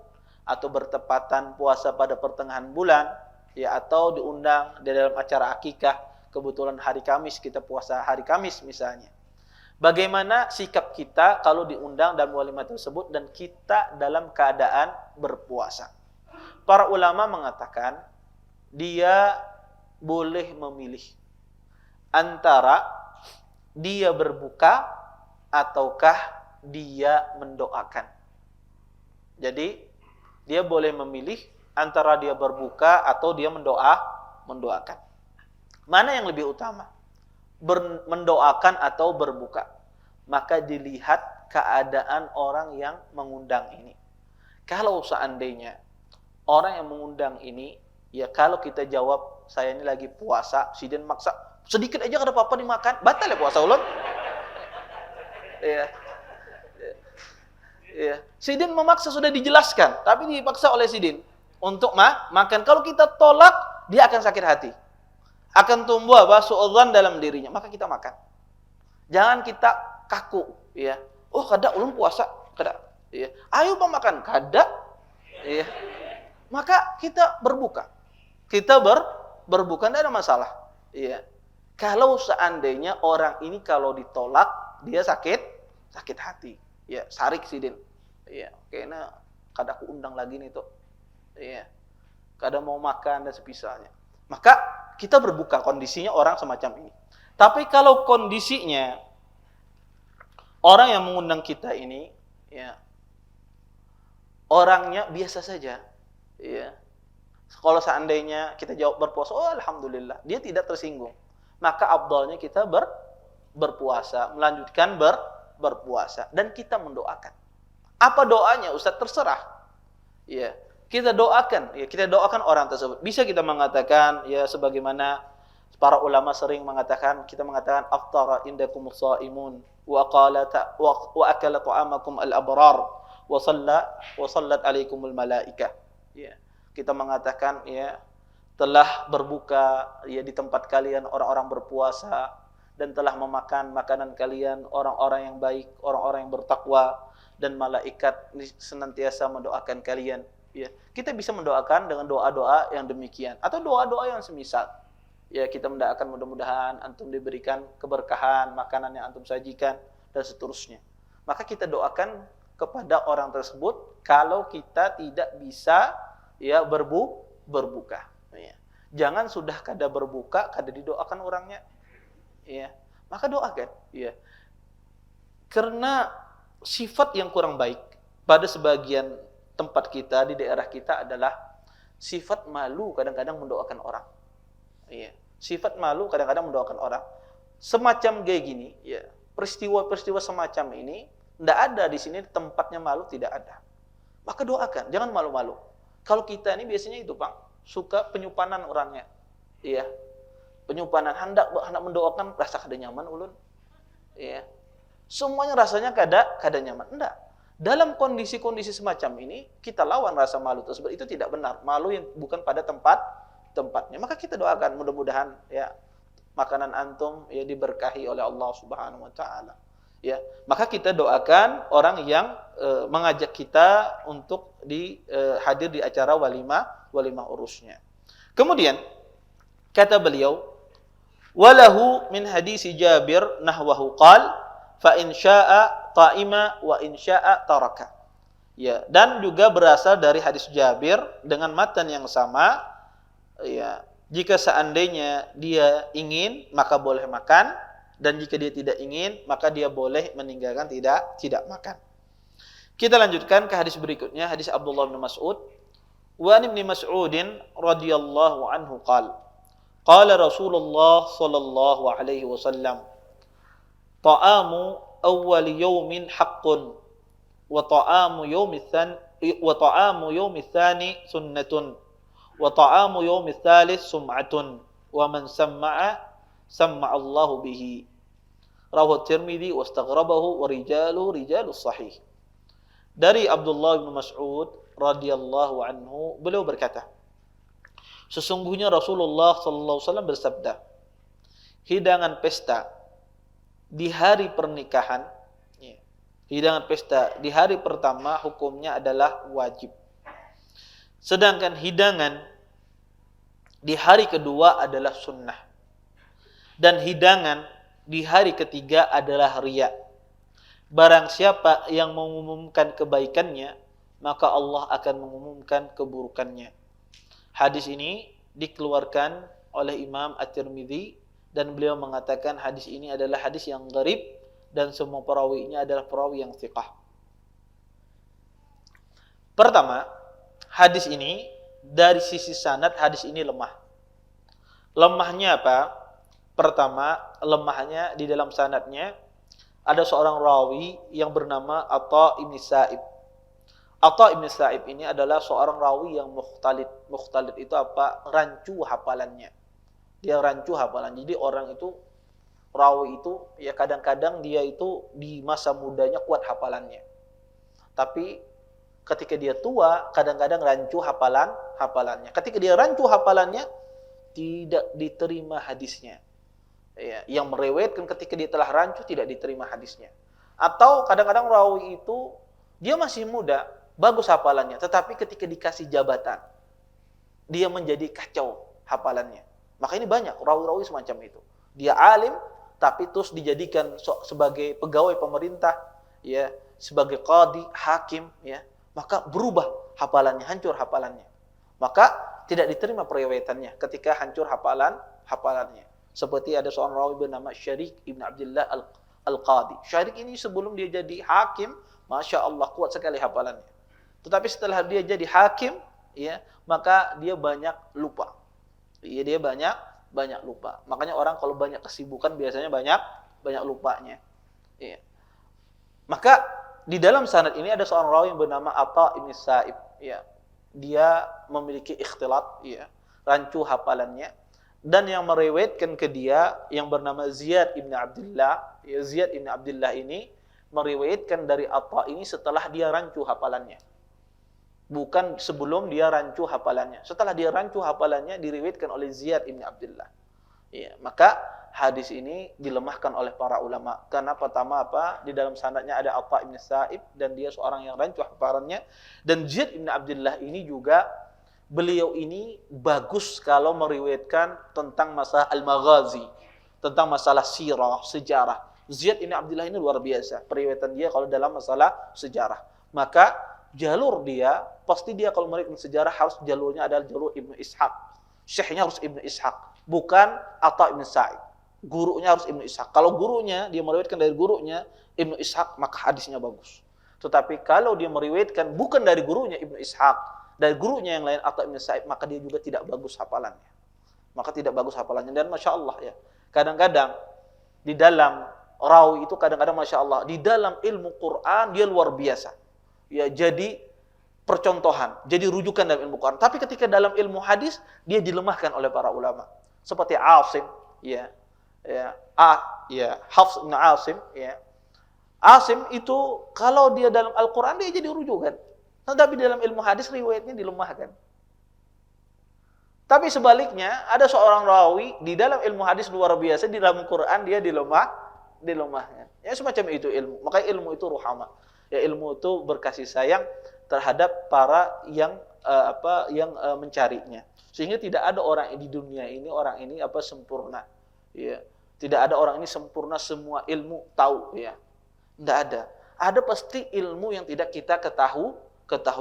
atau bertepatan puasa pada pertengahan bulan, ya, atau diundang di dalam acara akikah, kebetulan hari Kamis, kita puasa hari Kamis misalnya. Bagaimana sikap kita kalau diundang dalam walimah tersebut dan kita dalam keadaan berpuasa? Para ulama mengatakan dia boleh memilih antara dia berbuka ataukah dia mendoakan. Jadi dia boleh memilih antara dia berbuka atau dia mendoakan. Mana yang lebih utama? Mendoakan atau berbuka? Maka dilihat keadaan orang yang mengundang ini. Kalau seandainya orang yang mengundang ini, ya kalau kita jawab, saya ini lagi puasa, sidin maksa, sedikit aja kada apa-apa dimakan, batal ya puasa ulun. Ya. Ya. Sidin memaksa, sudah dijelaskan, tapi dipaksa oleh sidin untuk makan. Kalau kita tolak, dia akan sakit hati. Akan tumbuh suudzon dalam dirinya, maka kita makan. Jangan kita kaku, ya. Oh, kada ulun puasa, kada. Ya. Ayo makan, kada. Ya. Maka kita berbuka. Kita berbuka, tidak ada masalah. Ya. Kalau seandainya orang ini kalau ditolak, dia sakit hati. Ya, sarik sidin. Ya, kayaknya kada aku undang lagi nih tuh. Ya. Kada mau makan dan sepisalnya. Maka kita berbuka, kondisinya orang semacam ini. Tapi kalau kondisinya orang yang mengundang kita ini, ya, orangnya biasa saja, ya. Kalau seandainya kita jawab berpuasa, oh alhamdulillah, dia tidak tersinggung. Maka afdalnya kita berpuasa, melanjutkan berpuasa, dan kita mendoakan. Apa doanya, Ustaz? Terserah. Ya, kita doakan orang tersebut. Bisa kita mengatakan, ya, sebagaimana para ulama sering mengatakan, kita mengatakan aftara indakumus shaimun wa akala ta'amakum al-abrar wa sallat alaikumul malaikah. Ya, kita mengatakan, ya, telah berbuka, ya, di tempat kalian orang-orang berpuasa, dan telah memakan makanan kalian orang-orang yang baik, orang-orang yang bertakwa, dan malaikat senantiasa mendoakan kalian. Ya, kita bisa mendoakan dengan doa-doa yang demikian atau doa-doa yang semisal. Ya, kita mendoakan mudah-mudahan antum diberikan keberkahan makanan yang antum sajikan dan seterusnya. Maka kita doakan kepada orang tersebut kalau kita tidak bisa, ya, berbuka. Ya. Jangan sudah kada berbuka, kada didoakan orangnya. Ya, maka doakan, ya. Karena sifat yang kurang baik pada sebagian tempat kita di daerah kita adalah sifat malu kadang-kadang mendoakan orang. Ya, sifat malu kadang-kadang mendoakan orang. Semacam kayak gini, ya. Peristiwa-peristiwa semacam ini tidak ada di sini, tempatnya malu tidak ada. Maka doakan, jangan malu-malu. Kalau kita ini biasanya itu, Bang, suka penyupanan orangnya. Iya. Penyupanan, hendak mendoakan rasa kada nyaman ulun. Iya. Semuanya rasanya kada nyaman. Enggak. Dalam kondisi-kondisi semacam ini kita lawan rasa malu tersebut. Itu tidak benar. Malu yang bukan pada tempatnya. Maka kita doakan mudah-mudahan, ya, makanan antum, ya, diberkahi oleh Allah Subhanahu wa taala. Ya, maka kita doakan orang yang mengajak kita untuk hadir di acara walimah urusnya. Kemudian kata beliau, walahu min hadisi Jabir nahwahu qal fa in syaa'a ta'ima wa in syaa'a taraka. Ya, dan juga berasal dari hadis Jabir dengan matan yang sama, ya, jika seandainya dia ingin maka boleh makan, dan jika dia tidak ingin maka dia boleh meninggalkan tidak makan. Kita lanjutkan ke hadis berikutnya, hadis Abdullah bin Mas'ud. Wa an Ibnu Mas'udin radhiyallahu anhu qala Rasulullah sallallahu alaihi wasallam, ta'amu awwal yawmin haqqun wa ta'amu yawmi tsani sunnatun wa ta'amu yawmi tsalits sum'atun wa man samma'a Allahu bihi. Rawahu Tirmidzi wastaghrabahu wa rijaluhu rijalus sahih. Dari Abdullah bin Mas'ud radhiyallahu anhu, beliau berkata, sesungguhnya Rasulullah sallallahu alaihi wasallam bersabda, hidangan pesta di hari pernikahan, hidangan pesta di hari pertama hukumnya adalah wajib. Sedangkan hidangan di hari kedua adalah sunnah. Dan hidangan di hari ketiga adalah riya. Barang siapa yang mengumumkan kebaikannya, maka Allah akan mengumumkan keburukannya. Hadis ini dikeluarkan oleh Imam At-Tirmidzi dan beliau mengatakan hadis ini adalah hadis yang gharib dan semua perawinya adalah perawi yang thiqah. Pertama, hadis ini dari sisi sanad hadis ini lemah. Lemahnya apa? Pertama, lemahnya di dalam sanadnya ada seorang rawi yang bernama Atha ibn Sa'ib. Atha ibn Sa'ib ini adalah seorang rawi yang mukhtalid. Mukhtalid itu apa? Rancu hafalannya. Dia rancu hafalan. Jadi orang itu, rawi itu, ya kadang-kadang dia itu di masa mudanya kuat hafalannya. Tapi ketika dia tua, kadang-kadang rancu hafalannya. Ketika dia rancu hafalannya, tidak diterima hadisnya. Ya, yang merewetkan ketika dia telah rancu tidak diterima hadisnya. Atau kadang-kadang rawi itu dia masih muda, bagus hafalannya, tetapi ketika dikasih jabatan dia menjadi kacau hafalannya. Maka ini banyak rawi-rawi semacam itu. Dia alim tapi terus dijadikan sebagai pegawai pemerintah, ya, sebagai qadhi, hakim, ya, maka berubah hafalannya, hancur hafalannya. Maka tidak diterima periwayatannya ketika hancur hafalannya. Seperti ada seorang rawi bernama Syarik ibn Abdullah al-Qadi. Syarik ini sebelum dia jadi hakim, Masya Allah kuat sekali hafalannya. Tetapi setelah dia jadi hakim, ya, maka dia banyak lupa. Ya, dia banyak lupa. Makanya orang kalau banyak kesibukan biasanya banyak lupanya. Ya. Maka di dalam sanad ini ada seorang rawi yang bernama Atha ibn Sa'ib. Ya. Dia memiliki ikhtilat, ya, rancu hafalannya. Dan yang meriwayatkan ke dia yang bernama Ziyad ibn Abdullah, ya, Ziyad ibn Abdullah ini meriwayatkan dari Atha ini setelah dia rancu hafalannya. Bukan sebelum dia rancu hafalannya. Setelah dia rancu hafalannya diriwayatkan oleh Ziyad ibn Abdullah. Ya, maka hadis ini dilemahkan oleh para ulama. Karena pertama apa? Di dalam sanadnya ada Atha ibn Sa'ib dan dia seorang yang rancu hafalannya. Dan Ziyad ibn Abdullah ini juga beliau ini bagus kalau meriwayatkan tentang masalah al-maghazi, tentang masalah sirah, sejarah. Ziyad ibn Abdullah ini luar biasa periwayatan dia kalau dalam masalah sejarah. Maka jalur dia, pasti dia kalau meriwayatkan sejarah harus jalurnya adalah jalur Ibnu Ishaq. Syekhnya harus Ibnu Ishaq, bukan Atha ibn Sa'id. Gurunya harus Ibnu Ishaq. Kalau gurunya dia meriwayatkan dari gurunya Ibnu Ishaq, maka hadisnya bagus. Tetapi kalau dia meriwayatkan bukan dari gurunya Ibnu Ishaq, dari gurunya yang lain Atha ibn Sa'id, maka dia juga tidak bagus hafalannya. Maka tidak bagus hafalannya. Dan Masya Allah, ya, kadang-kadang di dalam rawi itu kadang-kadang Masya Allah, di dalam ilmu Quran dia luar biasa. Ya, jadi percontohan, jadi rujukan dalam ilmu Quran. Tapi ketika dalam ilmu hadis dia dilemahkan oleh para ulama. Seperti Asim, ya, Hafs bin Asim, ya. Asim itu kalau dia dalam Al-Quran dia jadi rujukan. Tetapi dalam ilmu hadis riwayatnya dilemahkan. Tapi sebaliknya ada seorang rawi di dalam ilmu hadis luar biasa, di dalam Quran dia dilemahkan. Ya semacam itu ilmu. Makanya ilmu itu ruhama. Ya ilmu itu berkasih sayang terhadap para yang mencarinya. Sehingga tidak ada orang di dunia ini sempurna. Ya. Tidak ada orang ini sempurna semua ilmu tahu, ya. Tidak ada. Ada pasti ilmu yang tidak kita ketahui.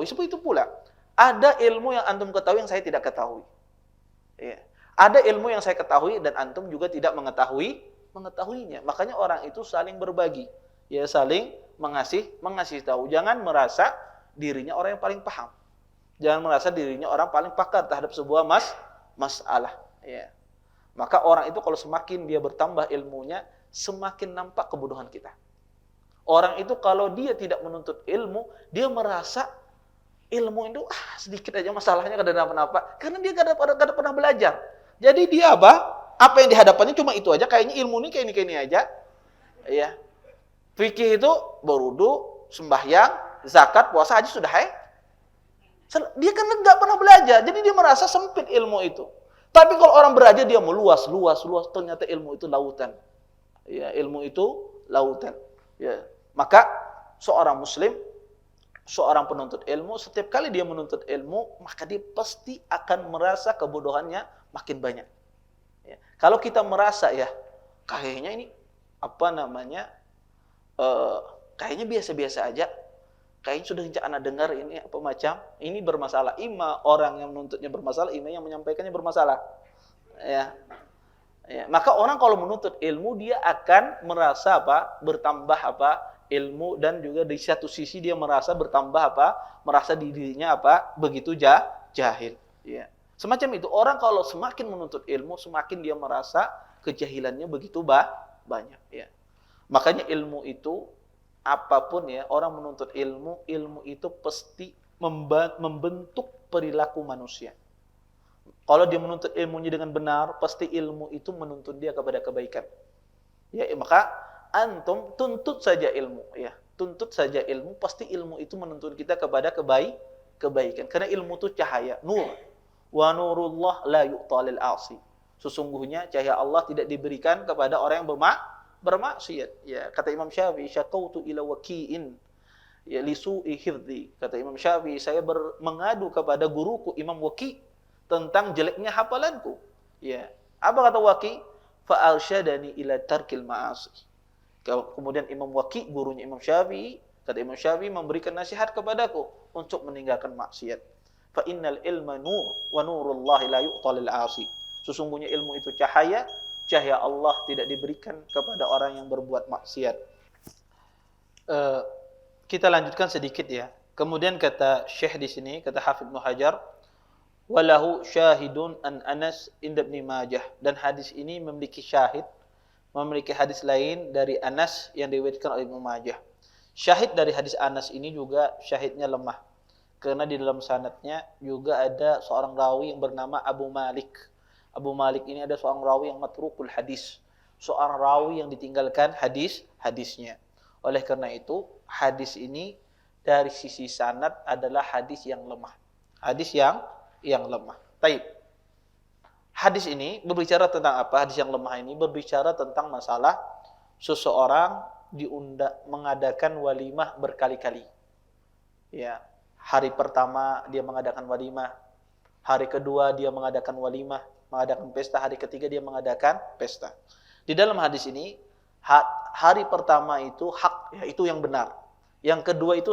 Seperti itu pula. Ada ilmu yang antum ketahui yang saya tidak ketahui. Ya. Ada ilmu yang saya ketahui dan antum juga tidak mengetahuinya. Makanya orang itu saling berbagi, ya saling mengasihi tahu. Jangan merasa dirinya orang yang paling paham. Jangan merasa dirinya orang paling pakar terhadap sebuah masalah. Ya. Maka orang itu kalau semakin dia bertambah ilmunya, semakin nampak kebodohan kita. Orang itu kalau dia tidak menuntut ilmu, dia merasa ilmu itu sedikit aja masalahnya, kada apa-apa. Karena dia kada pernah belajar. Jadi dia apa? Apa yang dihadapannya cuma itu aja. Kayaknya ilmu ini kayak ini aja. Ya. Fikih itu berudu, sembahyang, zakat, puasa, haji sudah Dia kan nggak pernah belajar. Jadi dia merasa sempit ilmu itu. Tapi kalau orang belajar dia meluas, ternyata ilmu itu lautan. Ya, ilmu itu lautan. Ya. Maka seorang muslim, seorang penuntut ilmu, setiap kali dia menuntut ilmu, maka dia pasti akan merasa kebodohannya makin banyak. Ya. Kalau kita merasa ya, kayaknya ini kayaknya biasa-biasa aja, kayaknya sudah anak dengar ini apa macam, ini bermasalah. Ima orang yang menuntutnya bermasalah, ima yang menyampaikannya bermasalah. Ya. Ya. Maka orang kalau menuntut ilmu dia akan merasa bertambah ilmu, dan juga di satu sisi dia merasa bertambah merasa dirinya begitu jahil. Ya. Semacam itu, orang kalau semakin menuntut ilmu, semakin dia merasa kejahilannya begitu banyak. Ya. Makanya ilmu itu, apapun ya, orang menuntut ilmu itu pasti membentuk perilaku manusia. Kalau dia menuntut ilmunya dengan benar, pasti ilmu itu menuntun dia kepada kebaikan. Ya, maka antum tuntut saja ilmu, ya. Tuntut saja ilmu, pasti ilmu itu menuntun kita kepada kebaikan. Karena ilmu itu cahaya, nur. Wa nurullah la yu'ta lil 'asi. Sesungguhnya cahaya Allah tidak diberikan kepada orang yang bermaksiat. Ya, kata Imam Syafi'i, syaqautu ila waqi'in ya li su'i hifdzi. Kata Imam Syafi'i, saya mengadu kepada guruku Imam Waqi' tentang jeleknya hafalanku. Ya. Apa kata Waqi'? Fa arsyadani ila tarkil ma'asi. Kemudian Imam Waqi', gurunya Imam Syafi'i, kata Imam Syafi'i memberikan nasihat kepadaku untuk meninggalkan maksiat. Fa innal ilma nur wa nurullahi la yu'ta lil 'asi. Sesungguhnya ilmu itu cahaya Allah tidak diberikan kepada orang yang berbuat maksiat. Kita lanjutkan sedikit ya. Kemudian kata Syekh di sini, kata Hafidz Ibnu Hajar, walahu syahidun an Anas inda Ibnu Majah, dan hadis ini memiliki syahid, memiliki hadis lain dari Anas yang diriwayatkan oleh Ibnu Majah. Syahid dari hadis Anas ini juga syahidnya lemah. Karena di dalam sanadnya juga ada seorang rawi yang bernama Abu Malik. Abu Malik ini ada seorang rawi yang matrukul hadis. Seorang rawi yang ditinggalkan hadisnya. Oleh karena itu, hadis ini dari sisi sanad adalah hadis yang lemah. Hadis yang lemah. Taib. Hadis ini berbicara tentang apa? Hadis yang lemah ini berbicara tentang masalah seseorang mengadakan walimah berkali-kali. Ya, hari pertama dia mengadakan walimah, hari kedua dia mengadakan walimah, mengadakan pesta, hari ketiga dia mengadakan pesta. Di dalam hadis ini, hari pertama itu hak, ya, itu yang benar. Yang kedua itu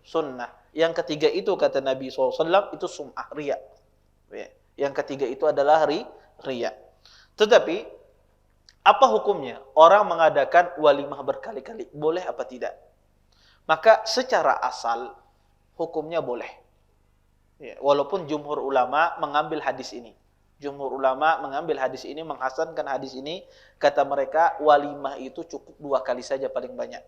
sunnah. Yang ketiga itu kata Nabi SAW itu sum'ah, riya. Yang ketiga itu adalah riya. Tetapi apa hukumnya orang mengadakan walimah berkali-kali? Boleh apa tidak? Maka secara asal hukumnya boleh. Ya, walaupun jumhur ulama mengambil hadis ini. Jumhur ulama mengambil hadis ini, menghasankan hadis ini. Kata mereka walimah itu cukup 2 kali saja paling banyak.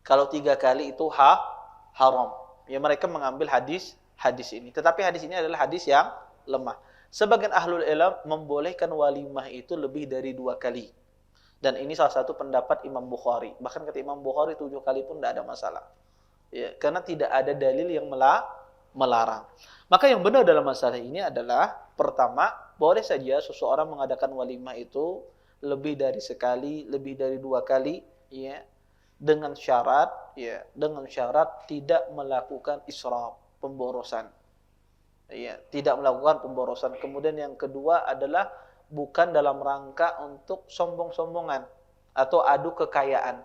Kalau 3 kali itu haram. Ya, mereka mengambil hadis ini. Tetapi hadis ini adalah hadis yang lemah. Sebagian ahlul ilm membolehkan walimah itu lebih dari 2 kali. Dan ini salah satu pendapat Imam Bukhari. Bahkan kata Imam Bukhari 7 kali pun tidak ada masalah. Ya, karena tidak ada dalil yang melarang. Maka yang benar dalam masalah ini adalah, pertama, boleh saja seseorang mengadakan walimah itu lebih dari sekali, lebih dari 2 kali, ya, dengan syarat tidak melakukan israf, pemborosan. Ya, tidak melakukan pemborosan. Kemudian yang kedua adalah bukan dalam rangka untuk sombong-sombongan atau adu kekayaan,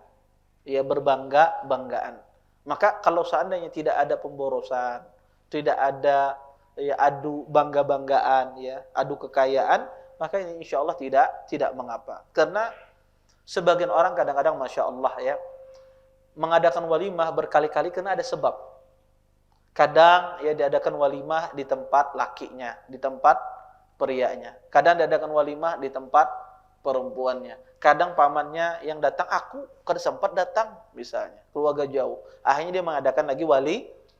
ya, berbangga-banggaan. Maka kalau seandainya tidak ada pemborosan, tidak ada ya adu bangga-banggaan, ya adu kekayaan, maka ini insya Allah tidak mengapa. Karena sebagian orang kadang-kadang masya Allah ya mengadakan walimah berkali-kali karena ada sebab. Kadang ya diadakan walimah di tempat lakinya, di tempat prianya. Kadang diadakan walimah di tempat perempuannya. Kadang pamannya yang datang, aku kada sempat datang misalnya, keluarga jauh. Akhirnya dia mengadakan lagi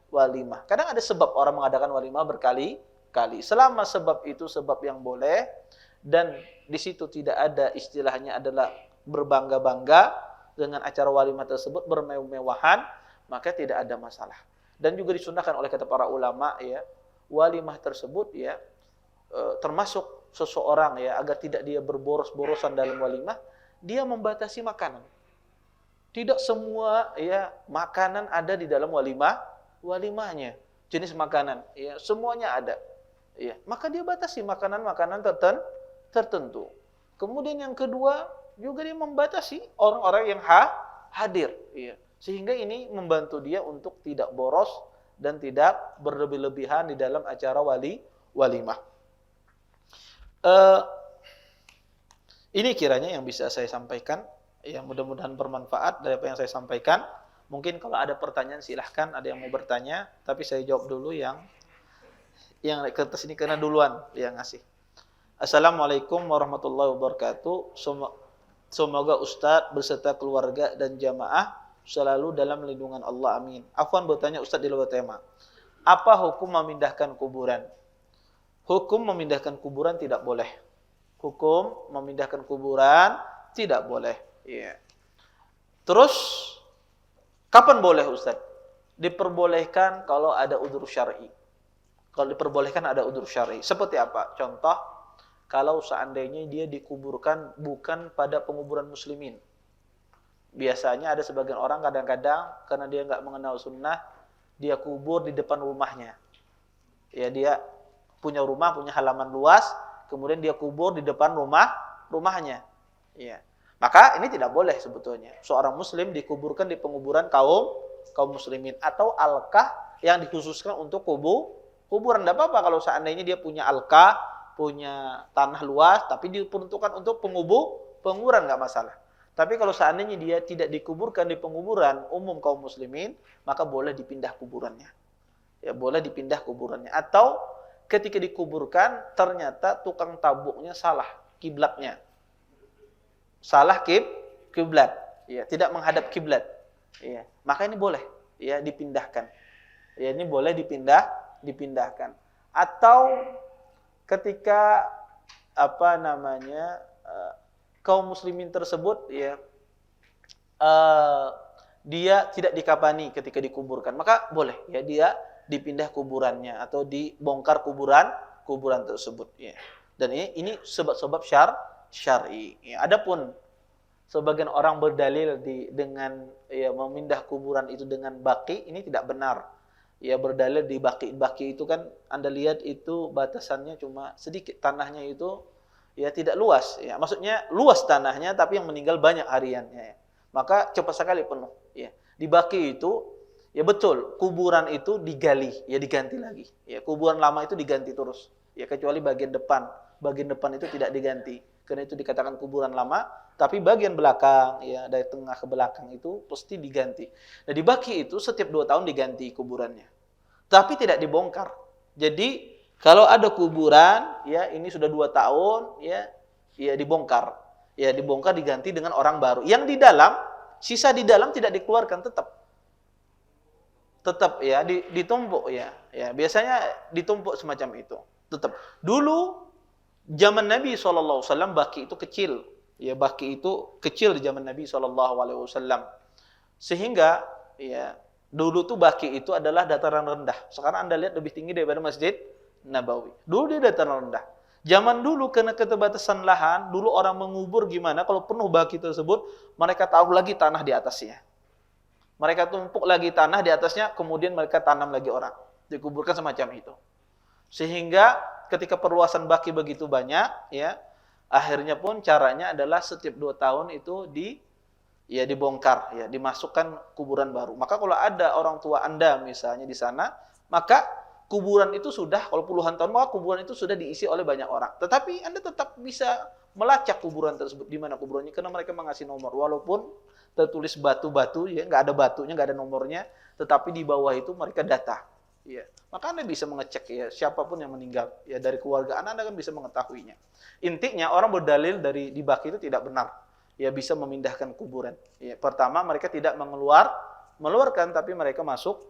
walimah. Kadang ada sebab orang mengadakan walimah berkali-kali. Selama sebab itu sebab yang boleh dan di situ tidak ada istilahnya adalah berbangga-bangga dengan acara walimah tersebut, bermewah-mewahan, maka tidak ada masalah. Dan juga disunahkan oleh kata para ulama ya, walimah tersebut ya termasuk seseorang ya agar tidak dia berboros-borosan dalam walimah, dia membatasi makanan. Tidak semua ya makanan ada di dalam walimahnya. Jenis makanan ya semuanya ada. Ya, maka dia batasi makanan-makanan tertentu. Kemudian yang kedua juga dia membatasi orang-orang yang hadir ya. Sehingga ini membantu dia untuk tidak boros dan tidak berlebih-lebihan di dalam acara walimah. Ini kiranya yang bisa saya sampaikan. Ya, mudah-mudahan bermanfaat dari apa yang saya sampaikan. Mungkin kalau ada pertanyaan silahkan, ada yang mau bertanya. Tapi saya jawab dulu yang kertas ini karena duluan yang ngasih. Assalamualaikum warahmatullahi wabarakatuh. Semoga Ustadz beserta keluarga dan jamaah selalu dalam lindungan Allah, amin. Afwan bertanya Ustadz di luar tema. Apa hukum memindahkan kuburan? Hukum memindahkan kuburan tidak boleh. Hukum memindahkan kuburan tidak boleh. Ya. Terus kapan boleh Ustadz? Diperbolehkan kalau ada udzur syar'i. Kalau diperbolehkan ada udzur syar'i. Seperti apa? Contoh, kalau seandainya dia dikuburkan bukan pada penguburan muslimin. Biasanya ada sebagian orang kadang-kadang karena dia nggak mengenal sunnah, dia kubur di depan rumahnya. Ya, dia punya rumah, punya halaman luas, kemudian dia kubur di depan rumahnya. Ya. Maka ini tidak boleh sebetulnya. Seorang muslim dikuburkan di penguburan kaum muslimin atau alkah yang dikhususkan untuk kuburan. Tidak apa-apa kalau seandainya dia punya alkah, punya tanah luas, tapi diperuntukkan untuk penguburan, nggak masalah. Tapi kalau seandainya dia tidak dikuburkan di penguburan umum kaum muslimin, maka boleh dipindah kuburannya. Ya, boleh dipindah kuburannya. Atau ketika dikuburkan ternyata tukang tabuknya salah kiblatnya. Salah kiblat. Ya, tidak menghadap kiblat. Ya, maka ini boleh ya dipindahkan. Ya, ini boleh dipindahkan. Atau ketika kaum muslimin tersebut ya dia tidak dikafani ketika dikuburkan, maka boleh ya dia dipindah kuburannya atau dibongkar kuburan tersebut ya. Dan ini sebab-sebab syar'i. Ya, adapun sebagian orang berdalil dengan ya memindah kuburan itu dengan baqi, ini tidak benar. Ya, berdalil di baqi itu kan Anda lihat itu batasannya cuma sedikit, tanahnya itu ya tidak luas ya, maksudnya luas tanahnya tapi yang meninggal banyak hariannya ya. Maka cepat sekali penuh ya. Di baqi itu ya betul kuburan itu digali ya, diganti lagi ya, kuburan lama itu diganti terus ya, kecuali bagian depan itu tidak diganti karena itu dikatakan kuburan lama, tapi bagian belakang ya dari tengah ke belakang itu pasti diganti. Nah, di baqi itu setiap 2 tahun diganti kuburannya tapi tidak dibongkar. Jadi kalau ada kuburan, ya ini sudah 2 tahun, ya dibongkar. Ya dibongkar diganti dengan orang baru. Yang di dalam, sisa di dalam tidak dikeluarkan tetap ya ditumpuk ya. Ya biasanya ditumpuk semacam itu. Tetap. Dulu zaman Nabi SAW baqi itu kecil. Ya baqi itu kecil di zaman Nabi SAW. Sehingga ya dulu tuh baqi itu adalah dataran rendah. Sekarang Anda lihat lebih tinggi daripada Masjid Nabawi. Dulu dia dataran rendah. Zaman dulu karena keterbatasan lahan, dulu orang mengubur gimana? Kalau penuh baqi tersebut, mereka taruh lagi tanah di atasnya. Mereka tumpuk lagi tanah di atasnya, kemudian mereka tanam lagi orang. Dikuburkan semacam itu. Sehingga ketika perluasan baqi begitu banyak, ya, akhirnya pun caranya adalah setiap 2 tahun itu dibongkar, ya, dimasukkan kuburan baru. Maka kalau ada orang tua Anda misalnya di sana, maka kuburan itu sudah, kalau puluhan tahun, maka kuburan itu sudah diisi oleh banyak orang. Tetapi Anda tetap bisa melacak kuburan tersebut, di mana kuburannya, karena mereka mengasih nomor. Walaupun tertulis batu-batu, ya, nggak ada batunya, nggak ada nomornya, tetapi di bawah itu mereka data. Ya. Maka Anda bisa mengecek ya, siapapun yang meninggal ya dari keluarga Anda kan bisa mengetahuinya. Intinya orang berdalil dari di baki itu tidak benar. Ya bisa memindahkan kuburan. Ya, pertama mereka tidak mengeluarkan, tapi mereka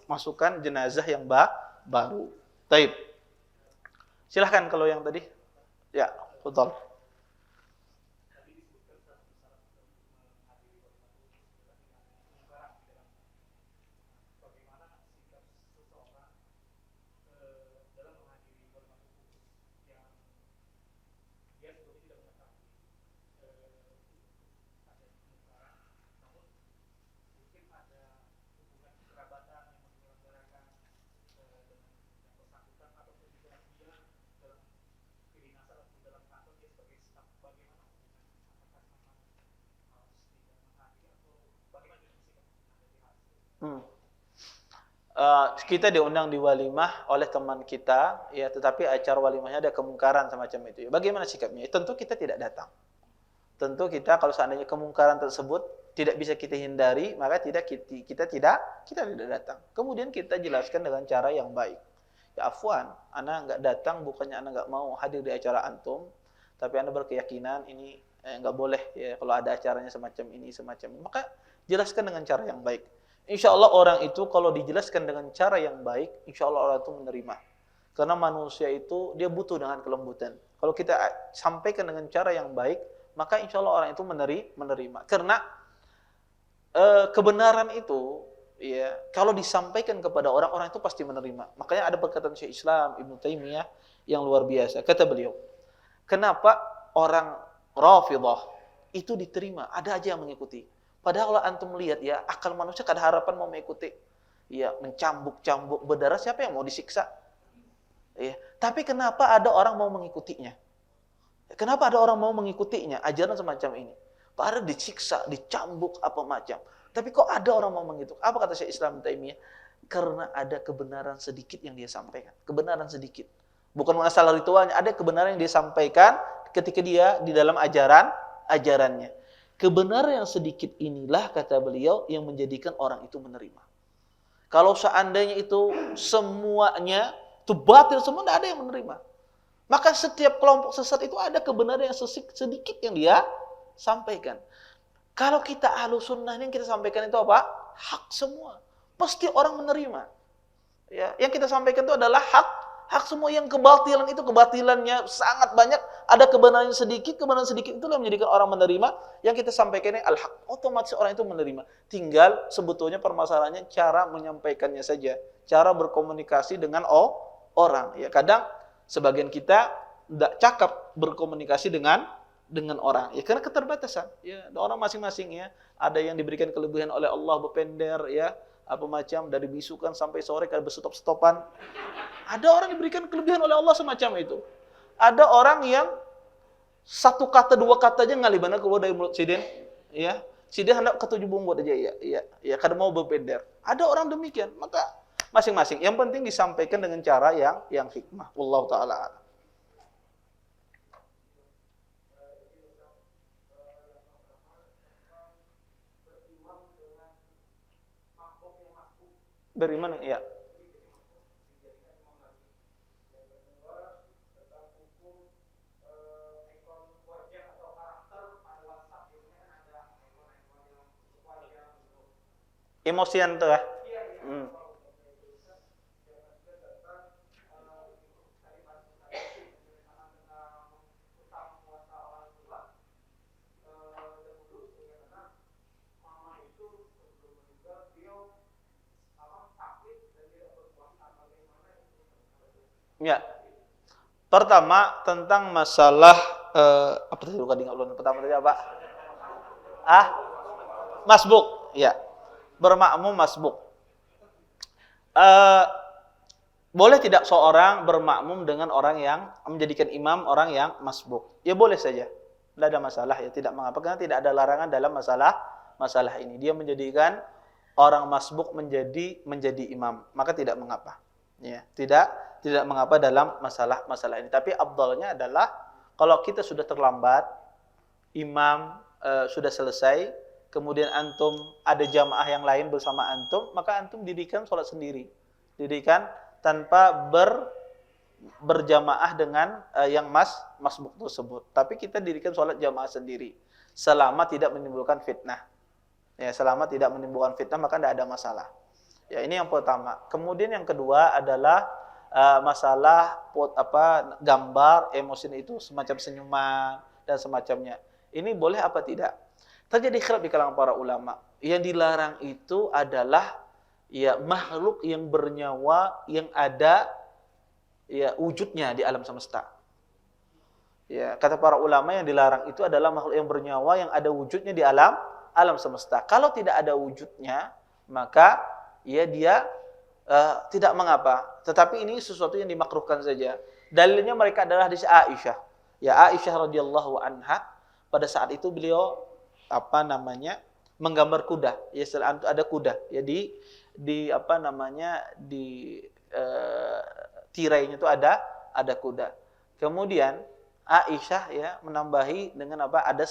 masukkan jenazah yang baru. Taib. Silahkan kalau yang tadi. Ya, betul. Kita diundang di walimah oleh teman kita, ya, tetapi acara walimahnya ada kemungkaran semacam itu. Ya. Bagaimana sikapnya? Tentu kita tidak datang. Tentu kita kalau seandainya kemungkaran tersebut tidak bisa kita hindari, maka kita tidak datang. Kemudian kita jelaskan dengan cara yang baik. Ya afwan, ana enggak datang bukannya ana enggak mau hadir di acara antum, tapi ana berkeyakinan ini enggak boleh ya kalau ada acaranya semacam ini. Maka jelaskan dengan cara yang baik. Insya Allah orang itu kalau dijelaskan dengan cara yang baik, insya Allah orang itu menerima. Karena manusia itu dia butuh dengan kelembutan. Kalau kita sampaikan dengan cara yang baik, maka insya Allah orang itu menerima. Karena kebenaran itu, ya kalau disampaikan kepada orang itu pasti menerima. Makanya ada perkataan Syekh Islam Ibnu Taimiyah yang luar biasa. Kata beliau, kenapa orang Rafidhah itu diterima? Ada aja yang mengikuti. Padahal kalau antum melihat ya, akal manusia kada harapan mau mengikuti. Ya, mencambuk-cambuk berdarah, siapa yang mau disiksa? Ya, tapi kenapa ada orang mau mengikutinya? Kenapa ada orang mau mengikutinya? Ajaran semacam ini. Padahal disiksa, dicambuk apa macam. Tapi kok ada orang mau mengikuti? Apa kata Syekh Islam Taimiyah? Karena ada kebenaran sedikit yang dia sampaikan. Kebenaran sedikit. Bukan masalah ritualnya, ada kebenaran yang dia sampaikan ketika dia di dalam ajarannya. Kebenaran yang sedikit inilah, kata beliau, yang menjadikan orang itu menerima. Kalau seandainya itu semuanya, itu batil semua, tidak ada yang menerima. Maka setiap kelompok sesat itu ada kebenaran yang sedikit yang dia sampaikan. Kalau kita Ahlus Sunnah yang kita sampaikan itu apa? Hak semua. Pasti orang menerima. Ya, yang kita sampaikan itu adalah hak semua. Yang kebatilan itu kebatilannya sangat banyak, ada kebenaran sedikit itulah yang menjadikan orang menerima. Yang kita sampaikan ini al-haq, otomatis orang itu menerima. Tinggal sebetulnya permasalahannya cara menyampaikannya saja, cara berkomunikasi dengan orang. Ya, kadang sebagian kita tidak cakap berkomunikasi dengan orang. Ya karena keterbatasan. Ya, orang masing-masing ya, ada yang diberikan kelebihan oleh Allah berpender ya, apa macam dari bisukan sampai sore kada berstop-stopan. Ada orang diberikan kelebihan oleh Allah semacam itu. Ada orang yang satu kata dua kata aja ngalibana keluar dari mulut sidin, ya. Sidin hendak ketujuh bumbut aja ya kada mau berpender. Ada orang demikian. Maka masing-masing. Yang penting disampaikan dengan cara yang hikmah. Wallahu taala. Dari mana? Ya. Emosian tuh ya. Ya. Pertama tentang masalah apa tadi lupa ingat belum. Pertama tadi apa? Masbuk, ya. Bermakmum masbuk. Boleh tidak seorang bermakmum dengan orang yang menjadikan imam orang yang masbuk? Ya boleh saja. Tidak ada masalah ya, tidak mengapa karena tidak ada larangan dalam masalah ini. Dia menjadikan orang masbuk menjadi imam, maka tidak mengapa. Ya, tidak tidak mengapa dalam masalah ini. Tapi afdalnya adalah kalau kita sudah terlambat, imam sudah selesai, kemudian antum ada jamaah yang lain bersama antum, maka antum dirikan sholat sendiri. Dirikan tanpa berjamaah dengan yang masbuk tersebut. Tapi kita dirikan sholat jamaah sendiri selama tidak menimbulkan fitnah. Ya, selama tidak menimbulkan fitnah maka tidak ada masalah. Ya, ini yang pertama. Kemudian yang kedua adalah masalah gambar emosi itu semacam senyuman dan semacamnya. Ini boleh apa tidak? Terjadi khilaf di kalangan para ulama. Yang dilarang itu adalah ya makhluk yang bernyawa yang ada ya wujudnya di alam semesta. Ya, kata para ulama yang dilarang itu adalah makhluk yang bernyawa yang ada wujudnya di alam semesta. Kalau tidak ada wujudnya, maka ya dia tidak mengapa. Tetapi ini sesuatu yang dimakruhkan saja. Dalilnya mereka adalah hadis Aisyah. Ya, Aisyah radhiyallahu anha pada saat itu beliau menggambar kuda. Ya, ada kuda. Ya di tirainya itu ada kuda. Kemudian Aisyah ya menambahi dengan ada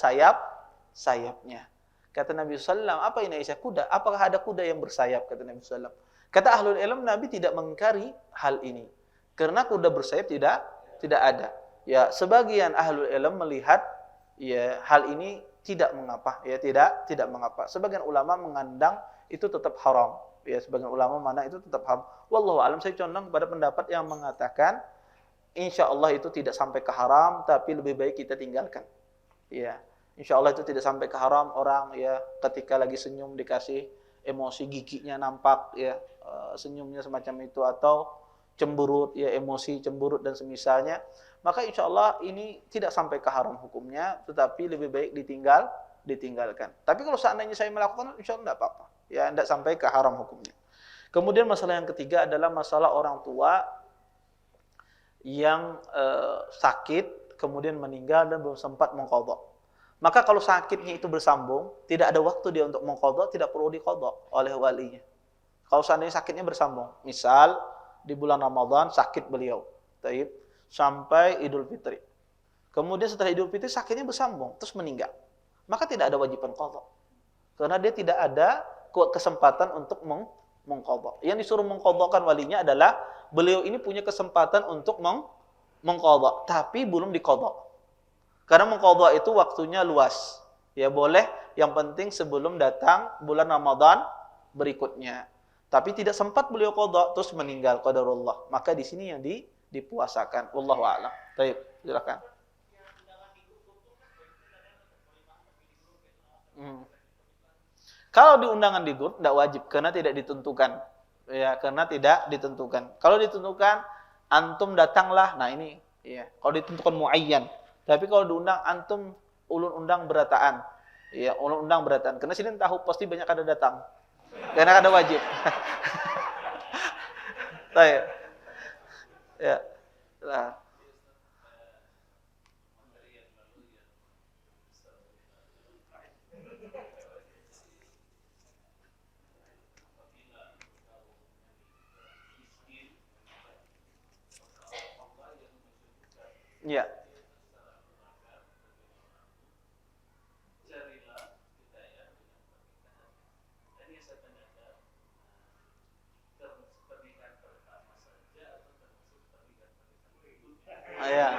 sayapnya. Kata Nabi SAW, apa ini Aisyah? Kuda. Apakah ada kuda yang bersayap? Kata Nabi SAW. Kata ahlul ilm, Nabi tidak mengingkari hal ini. Karena kuda bersayap tidak ada. Ya, sebagian ahlul ilm melihat ya hal ini tidak mengapa, ya tidak mengapa. Sebagian ulama mengandang itu tetap haram. Ya, sebagian ulama mana itu tetap haram. Wallahu a'lam, saya condong kepada pendapat yang mengatakan insya Allah itu tidak sampai ke haram, tapi lebih baik kita tinggalkan. Ya, insya Allah itu tidak sampai ke haram. Orang ya ketika lagi senyum dikasih emosi giginya nampak ya senyumnya semacam itu, atau cemburut ya emosi cemburut dan semisalnya, maka insya Allah ini tidak sampai ke haram hukumnya, tetapi lebih baik ditinggalkan. Tapi kalau seandainya saya melakukan, insya Allah tidak apa-apa. Ya, tidak sampai ke haram hukumnya. Kemudian masalah yang ketiga adalah masalah orang tua yang sakit, kemudian meninggal dan belum sempat mengqadha. Maka kalau sakitnya itu bersambung, tidak ada waktu dia untuk mengqadha, tidak perlu diqadha oleh walinya. Kalau seandainya sakitnya bersambung, misal di bulan Ramadan sakit beliau, sampai Idul Fitri. Kemudian setelah Idul Fitri sakitnya bersambung, terus meninggal. Maka tidak ada wajiban qadha. Karena dia tidak ada kesempatan untuk mengqadha. Yang disuruh mengqadhakan walinya adalah beliau ini punya kesempatan untuk mengqadha, tapi belum diqadha. Karena mengqadha itu waktunya luas. Ya boleh, yang penting sebelum datang bulan Ramadan berikutnya. Tapi tidak sempat beliau qadha terus meninggal qadarullah. Maka di sini yang dipuasakan. Wallahu a'lam. Baik, silakan. Kalau di undangan di grup tidak wajib karena tidak ditentukan. Ya, karena tidak ditentukan. Kalau ditentukan antum datanglah. Nah, ini ya, kalau ditentukan muayyan. Tapi kalau diundang antum ulun undang berataan. Ya, ulun undang berataan. Karena sini tahu pasti banyak ada datang. Karena ada wajib. Baik. Ya. Nah. Ya. Ya.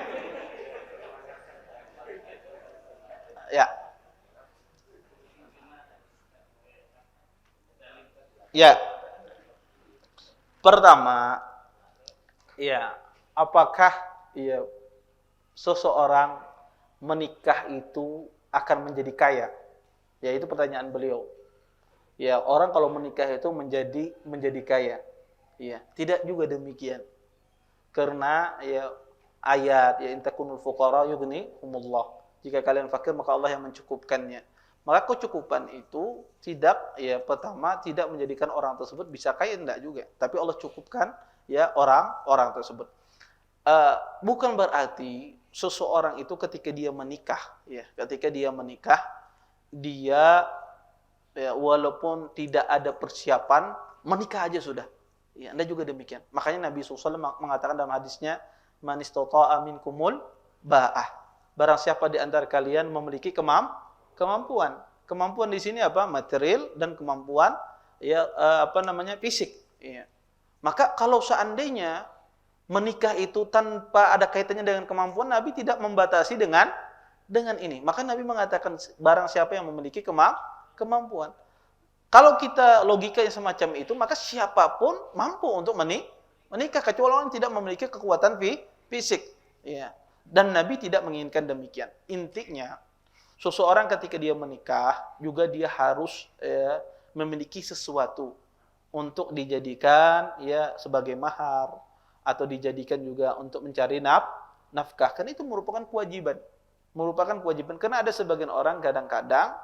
Ya. Ya. Pertama, ya, apakah ya seseorang menikah itu akan menjadi kaya? Ya, itu pertanyaan beliau. Ya, orang kalau menikah itu menjadi kaya. Ya, tidak juga demikian. Karena ya ayat ya intakunul fuqara yughnihumullah. Jika kalian fakir maka Allah yang mencukupkannya. Maka kecukupan itu tidak ya pertama tidak menjadikan orang tersebut bisa kaya, enggak juga. Tapi Allah cukupkan ya orang tersebut. Bukan berarti seseorang itu ketika dia menikah dia ya, walaupun tidak ada persiapan menikah aja sudah. Ya, Anda juga demikian. Makanya Nabi SAW mengatakan dalam hadisnya, man istata'a minkumul ba'ah. Barang siapa di antara kalian memiliki kemampuan. Kemampuan di sini apa? Material dan kemampuan ya fisik. Ya. Maka kalau seandainya menikah itu tanpa ada kaitannya dengan kemampuan, Nabi tidak membatasi dengan ini. Maka Nabi mengatakan barang siapa yang memiliki kemampuan. Kalau kita logika yang semacam itu, maka siapapun mampu untuk menikah kecuali orang yang tidak memiliki kekuatan fisik. Ya. Dan Nabi tidak menginginkan demikian. Intinya, seseorang ketika dia menikah juga dia harus memiliki sesuatu untuk dijadikan ya sebagai mahar atau dijadikan juga untuk mencari nafkah. Karena itu merupakan kewajiban. Karena ada sebagian orang kadang-kadang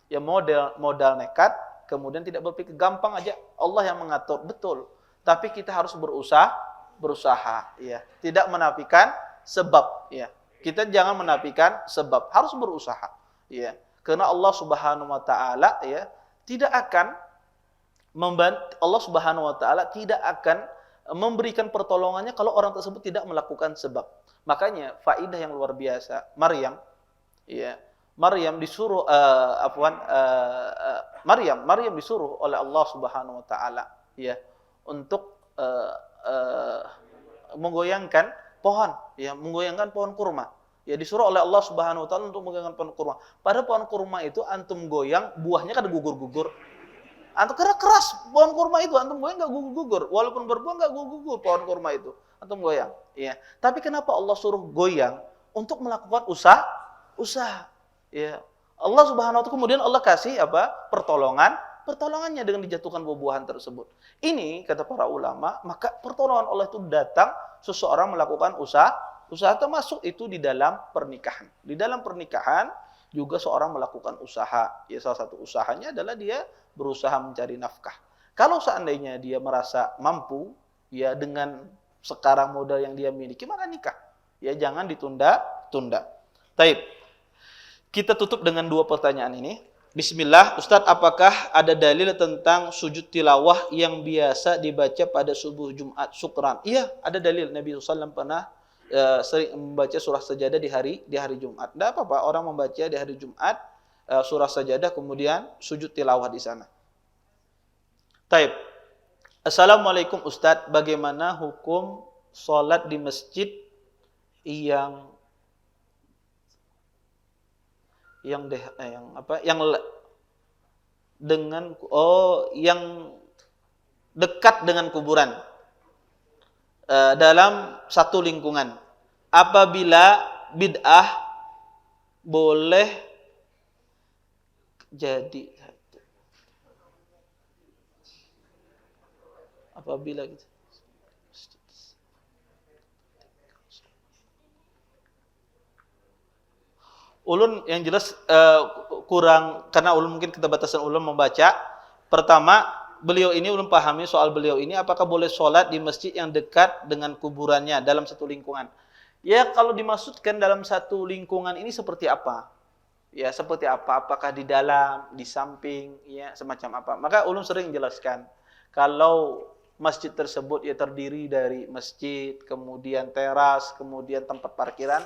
ya modal nekat, kemudian tidak berpikir, gampang aja Allah yang mengatur, betul. Tapi kita harus berusaha ya. Tidak menafikan sebab ya. Kita jangan menafikan sebab, harus berusaha ya. Karena Allah Subhanahu wa taala ya tidak akan Allah Subhanahu wa taala tidak akan memberikan pertolongannya kalau orang tersebut tidak melakukan sebab. Makanya faidah yang luar biasa, Maryam disuruh Maryam disuruh oleh Allah Subhanahu wa taala ya untuk menggoyangkan pohon kurma. Ya disuruh oleh Allah Subhanahu wa taala untuk menggoyangkan pohon kurma. Pada pohon kurma itu antum goyang, buahnya kan gugur-gugur. Antum keras pohon kurma itu, antum goyang enggak gugur-gugur. Walaupun berbuah enggak gugur-gugur pohon kurma itu. Antum goyang, ya. Tapi kenapa Allah suruh goyang? Untuk melakukan usaha. Ya. Allah Subhanahu wa taala kemudian Allah kasih pertolongannya dengan dijatuhkan buah-buahan tersebut. Ini kata para ulama, maka pertolongan Allah itu datang seseorang melakukan usaha termasuk itu di dalam pernikahan. Di dalam pernikahan juga seorang melakukan usaha. Ya salah satu usahanya adalah dia berusaha mencari nafkah. Kalau seandainya dia merasa mampu ya dengan sekarang modal yang dia miliki, maka nikah. Ya jangan ditunda-tunda. Taib. Kita tutup dengan dua pertanyaan ini. Bismillah, Ustadz, apakah ada dalil tentang sujud tilawah yang biasa dibaca pada subuh Jumat Syukran? Iya, ada dalil. Nabi SAW pernah sering membaca surah sajadah di hari Jumat. Tidak apa-apa orang membaca di hari Jumat surah sajadah kemudian sujud tilawah di sana. Taib. Assalamualaikum Ustadz, bagaimana hukum sholat di masjid yang dekat dengan kuburan dalam satu lingkungan. Apabila bid'ah boleh jadi apabila gitu. Ulun yang jelas kurang, karena ulun mungkin keterbatasan ulun membaca. Pertama, beliau ini ulun pahami soal beliau ini apakah boleh sholat di masjid yang dekat dengan kuburannya dalam satu lingkungan. Ya kalau dimaksudkan dalam satu lingkungan ini seperti apa? Ya seperti apa? Apakah di dalam, di samping, ya semacam apa? Maka ulun sering jelaskan kalau masjid tersebut ya terdiri dari masjid, kemudian teras, kemudian tempat parkiran.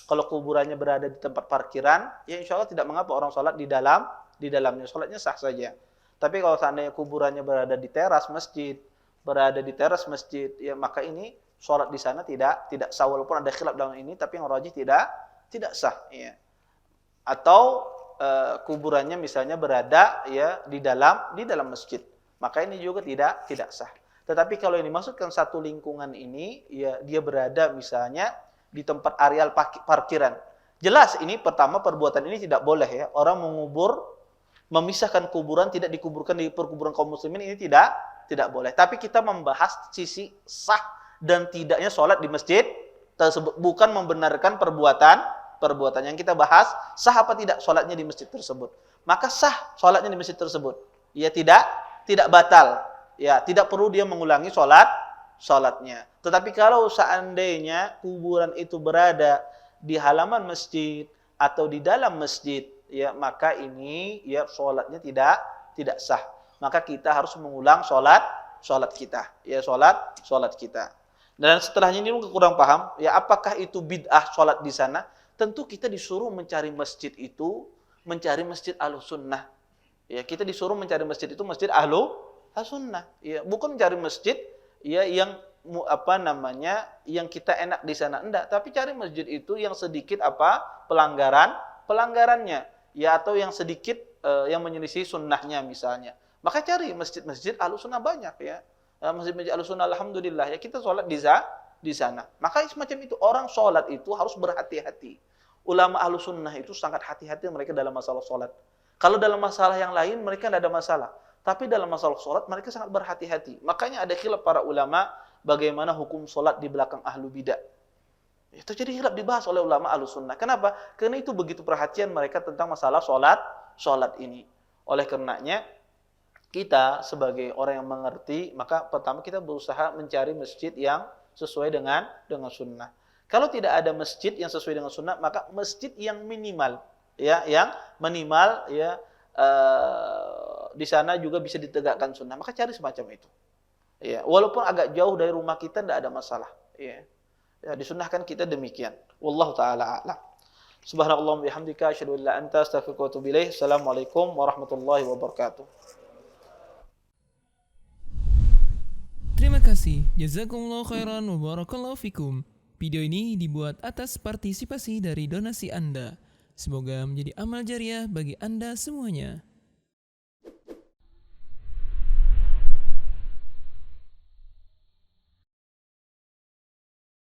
Kalau kuburannya berada di tempat parkiran, ya insya Allah tidak mengapa orang sholat di dalamnya, sholatnya sah saja. Tapi kalau seandainya kuburannya berada di teras masjid, ya maka ini sholat di sana tidak sah, walaupun ada khilaf dalam ini, tapi yang rajih tidak sah. Ya. Atau kuburannya misalnya berada ya di dalam masjid, maka ini juga tidak sah. Tetapi kalau yang dimaksudkan satu lingkungan ini, ya dia berada misalnya di tempat areal parkiran. Jelas ini pertama perbuatan ini tidak boleh ya. Orang memisahkan kuburan, tidak dikuburkan di perkuburan kaum muslimin, ini tidak boleh. Tapi kita membahas sisi sah dan tidaknya sholat di masjid tersebut, bukan membenarkan perbuatan yang kita bahas sah apa tidak sholatnya di masjid tersebut. Maka sah sholatnya di masjid tersebut. Ya tidak batal. Ya tidak perlu dia mengulangi sholatnya. Tetapi kalau seandainya kuburan itu berada di halaman masjid atau di dalam masjid, ya maka ini ya sholatnya tidak sah. Maka kita harus mengulang sholat salat kita. Ya, salat kita. Dan setelahnya ini mungkin kurang paham, ya apakah itu bid'ah salat di sana? Tentu kita disuruh mencari masjid itu, mencari masjid Ahlussunnah. Ya, kita disuruh mencari masjid itu masjid Ahlussunnah. Ya, bukan mencari masjid ya yang yang kita enak di sana, enggak, tapi cari masjid itu yang sedikit pelanggarannya, ya, atau yang sedikit yang menyelisih sunnahnya misalnya. Maka cari masjid-masjid Ahlussunnah banyak, ya. Masjid-masjid Ahlussunnah alhamdulillah ya kita sholat di sana. Maka semacam itu, orang sholat itu harus berhati-hati. Ulama Ahlussunnah itu sangat hati-hati mereka dalam masalah sholat. Kalau dalam masalah yang lain mereka tidak ada masalah, tapi dalam masalah sholat mereka sangat berhati-hati. Makanya ada khilaf para ulama bagaimana hukum sholat di belakang ahlu bidah. Itu jadi khilaf dibahas oleh ulama Ahlussunnah. Kenapa? Karena itu begitu perhatian mereka tentang masalah sholat ini. Oleh karenanya kita sebagai orang yang mengerti, maka pertama kita berusaha mencari masjid yang sesuai dengan sunnah. Kalau tidak ada masjid yang sesuai dengan sunnah, maka masjid yang minimal, ya, di sana juga bisa ditegakkan sunnah. Maka cari semacam itu. Ya, walaupun agak jauh dari rumah kita tidak ada masalah. Ya, disunnahkan kita demikian. Wallahu taala a'lam. Subhanallah bihamdika asyhadu an la anta astaghfiruka wa atubu ilaik. Assalamualaikum warahmatullahi wabarakatuh. Terima kasih. Jazakumullah khairan wa barakallahu fikum. Video ini dibuat atas partisipasi dari donasi Anda. Semoga menjadi amal jariah bagi Anda semuanya.